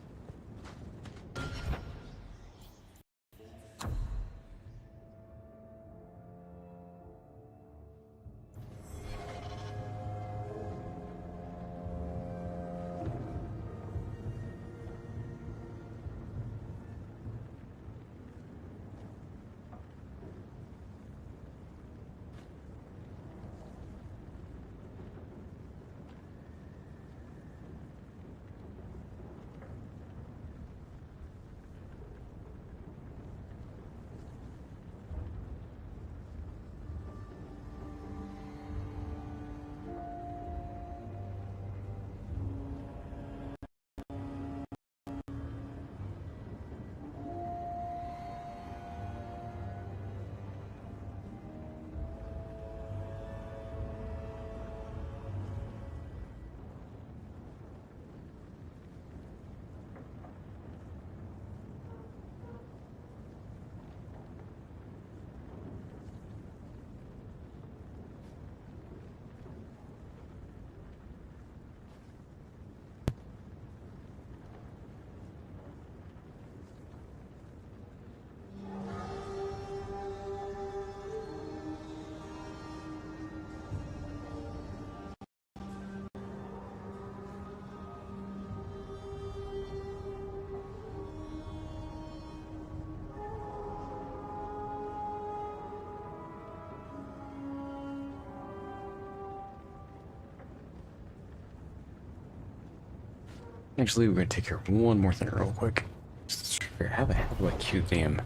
Actually, we're gonna take care of one more thing real quick. Just figure out how do I cue the damn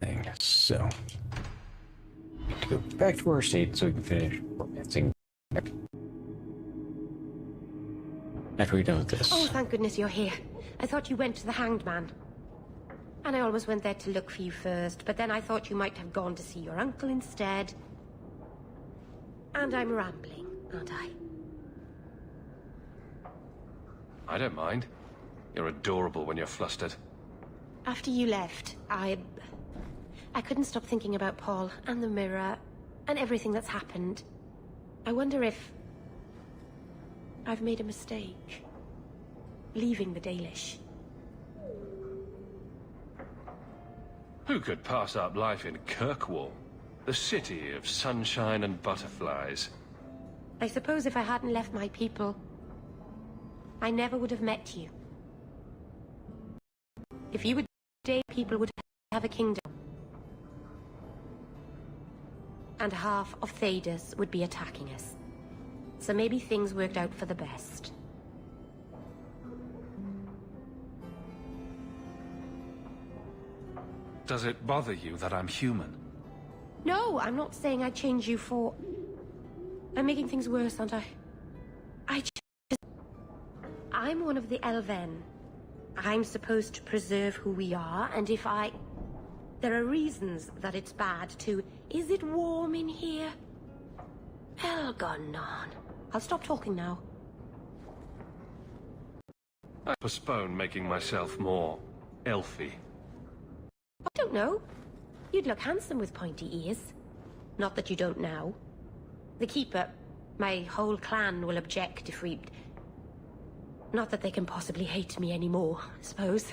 thing? So, need to go back to our state so we can finish romancing. After we're done with this. Oh, thank goodness you're here. I thought you went to the Hanged Man. And I almost went there to look for you first, but then I thought you might have gone to see your uncle instead. And I'm rambling, aren't I? I don't mind. You're adorable when you're flustered. After you left, I couldn't stop thinking about Paul and the mirror and everything that's happened. I wonder if I've made a mistake leaving the Dalish. Who could pass up life in Kirkwall? The city of sunshine and butterflies. I suppose if I hadn't left my people, I never would have met you. If you were dead, people would have a kingdom. And half of Thedas would be attacking us. So maybe things worked out for the best. Does it bother you that I'm human? No, I'm not saying I'd change you for... I'm making things worse, aren't I? I'm one of the Elven. I'm supposed to preserve who we are, and if I... There are reasons that it's bad to... Is it warm in here? Elgonon. I'll stop talking now. I postpone making myself more elfy. I don't know. You'd look handsome with pointy ears. Not that you don't now. The Keeper, my whole clan will object if we... Not that they can possibly hate me anymore, I suppose.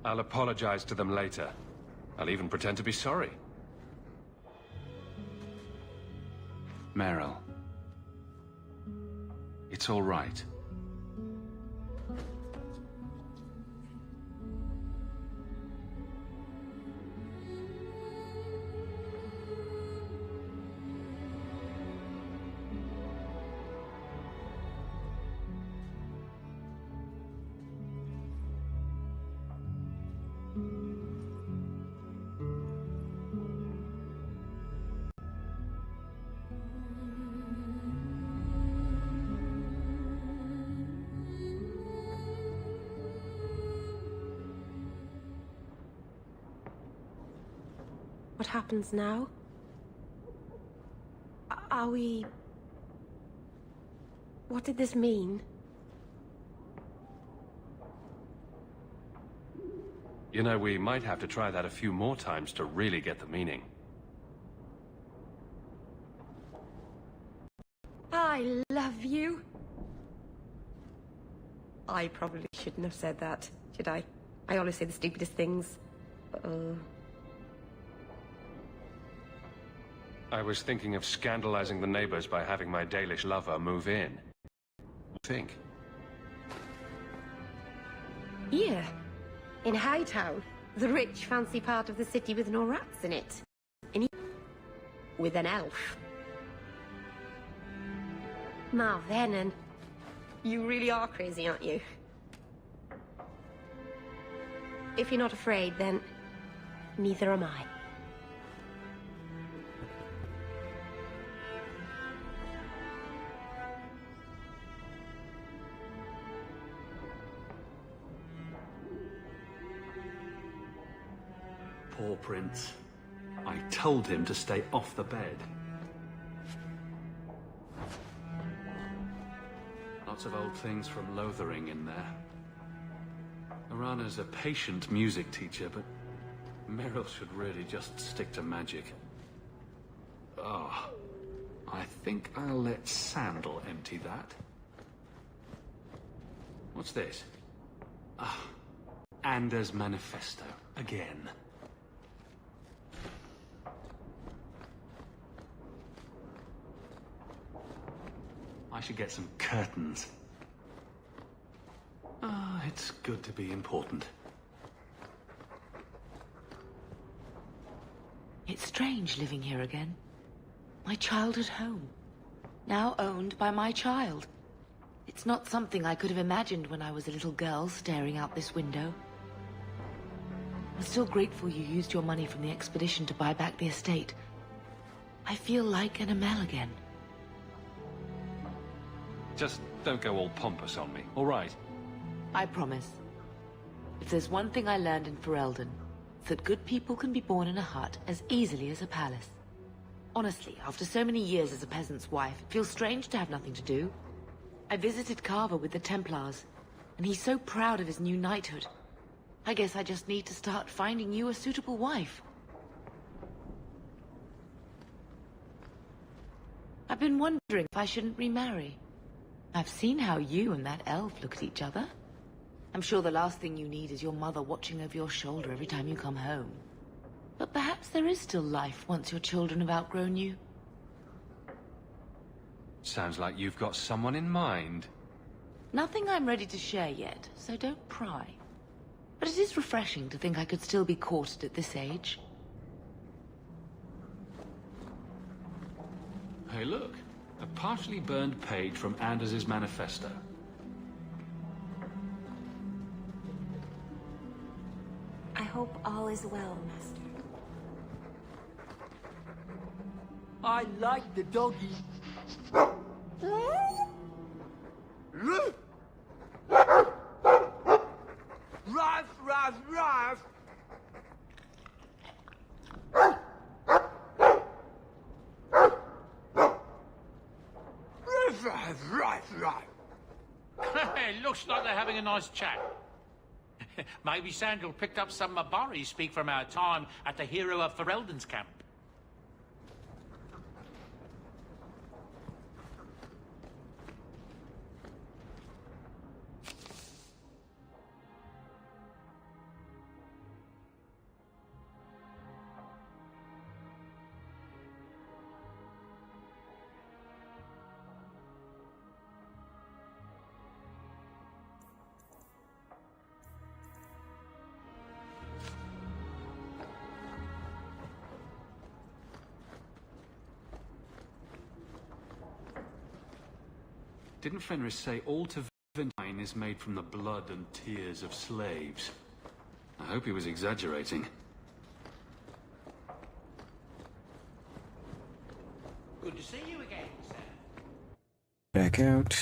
I'll apologize to them later. I'll even pretend to be sorry. Meryl. It's all right. What happens now? Are we... What did this mean? You know, we might have to try that a few more times to really get the meaning. I love you. I probably shouldn't have said that, should I? I always say the stupidest things. I was thinking of scandalizing the neighbors by having my Dalish lover move in. What do you think? Here, in Hightown, the rich, fancy part of the city with no rats in it. And with an elf. Now, Vernon, you really are crazy, aren't you? If you're not afraid, then neither am I. Poor Prince. I told him to stay off the bed. Lots of old things from Lothering in there. Arana's a patient music teacher, but Meryl should really just stick to magic. Oh, I think I'll let Sandal empty that. What's this? Ah, Anders' manifesto, again. I should get some curtains. Ah, it's good to be important. It's strange living here again. My childhood home. Now owned by my child. It's not something I could have imagined when I was a little girl staring out this window. I'm still grateful you used your money from the expedition to buy back the estate. I feel like an Amel again. Just don't go all pompous on me, all right? I promise. If there's one thing I learned in Ferelden, it's that good people can be born in a hut as easily as a palace. Honestly, after so many years as a peasant's wife, it feels strange to have nothing to do. I visited Carver with the Templars, and he's so proud of his new knighthood. I guess I just need to start finding you a suitable wife. I've been wondering if I shouldn't remarry. I've seen how you and that elf look at each other. I'm sure the last thing you need is your mother watching over your shoulder every time you come home. But perhaps there is still life once your children have outgrown you. Sounds like you've got someone in mind. Nothing I'm ready to share yet, so don't pry. But it is refreshing to think I could still be courted at this age. Hey, look. A partially burned page from Anders' manifesto. I hope all is well, Master. I like the doggy. Ruff, ruff, ruff! It looks like they're having a nice chat. Maybe Sandal picked up some Mabari speak from our time at the Hero of Ferelden's camp. Didn't Fenris say all to Ventine is made from the blood and tears of slaves? I hope he was exaggerating. Good to see you again, sir. Back out.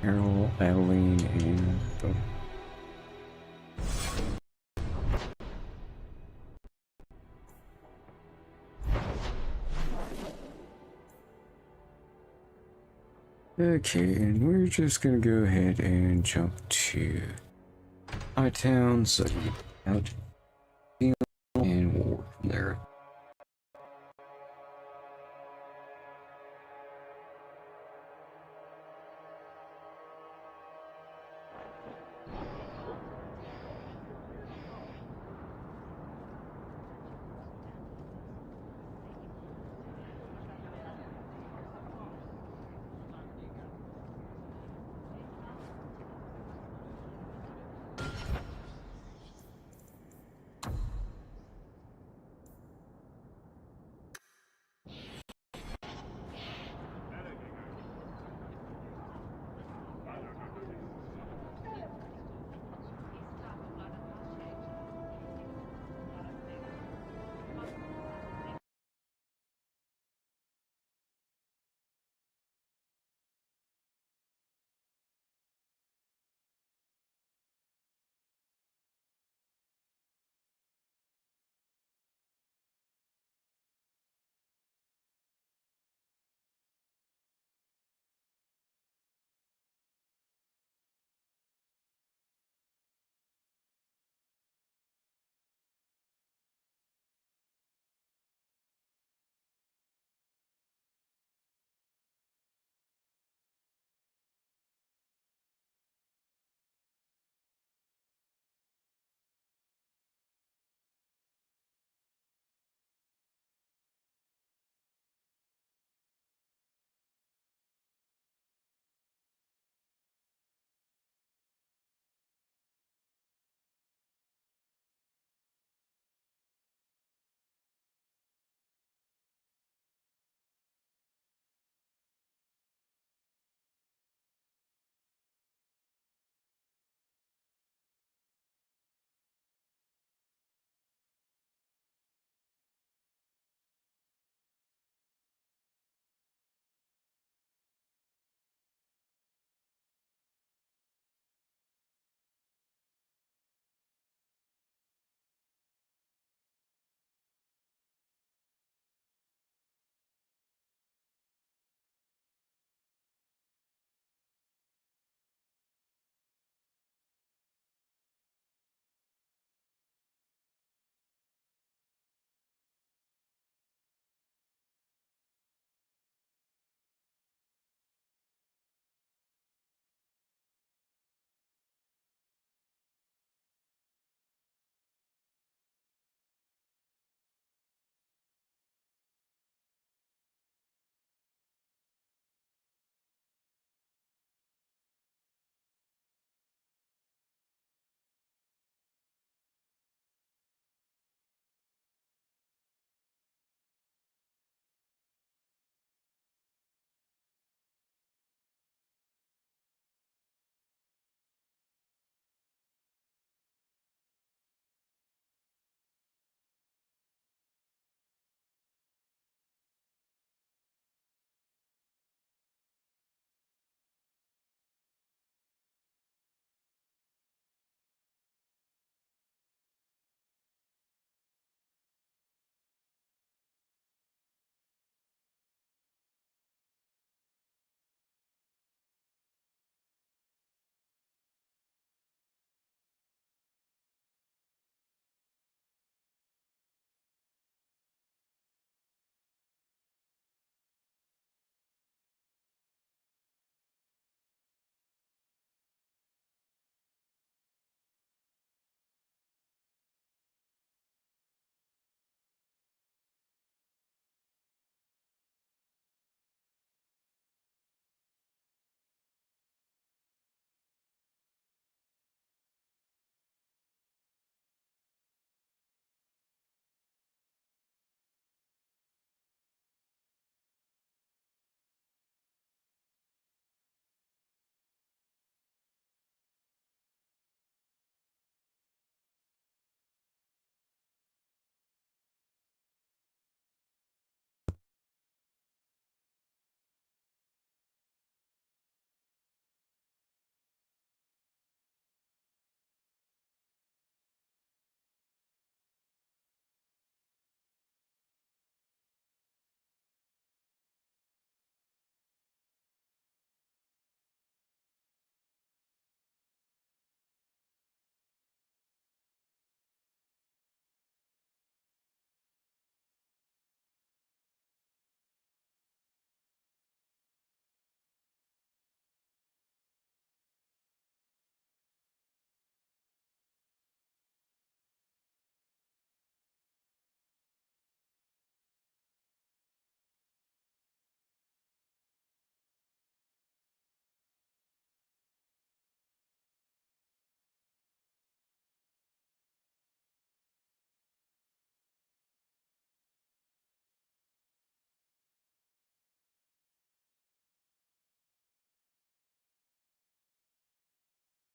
Carol, Adeline, and Bo. Okay, and we're just gonna go ahead and jump to Hightown so you out and we'll work from there.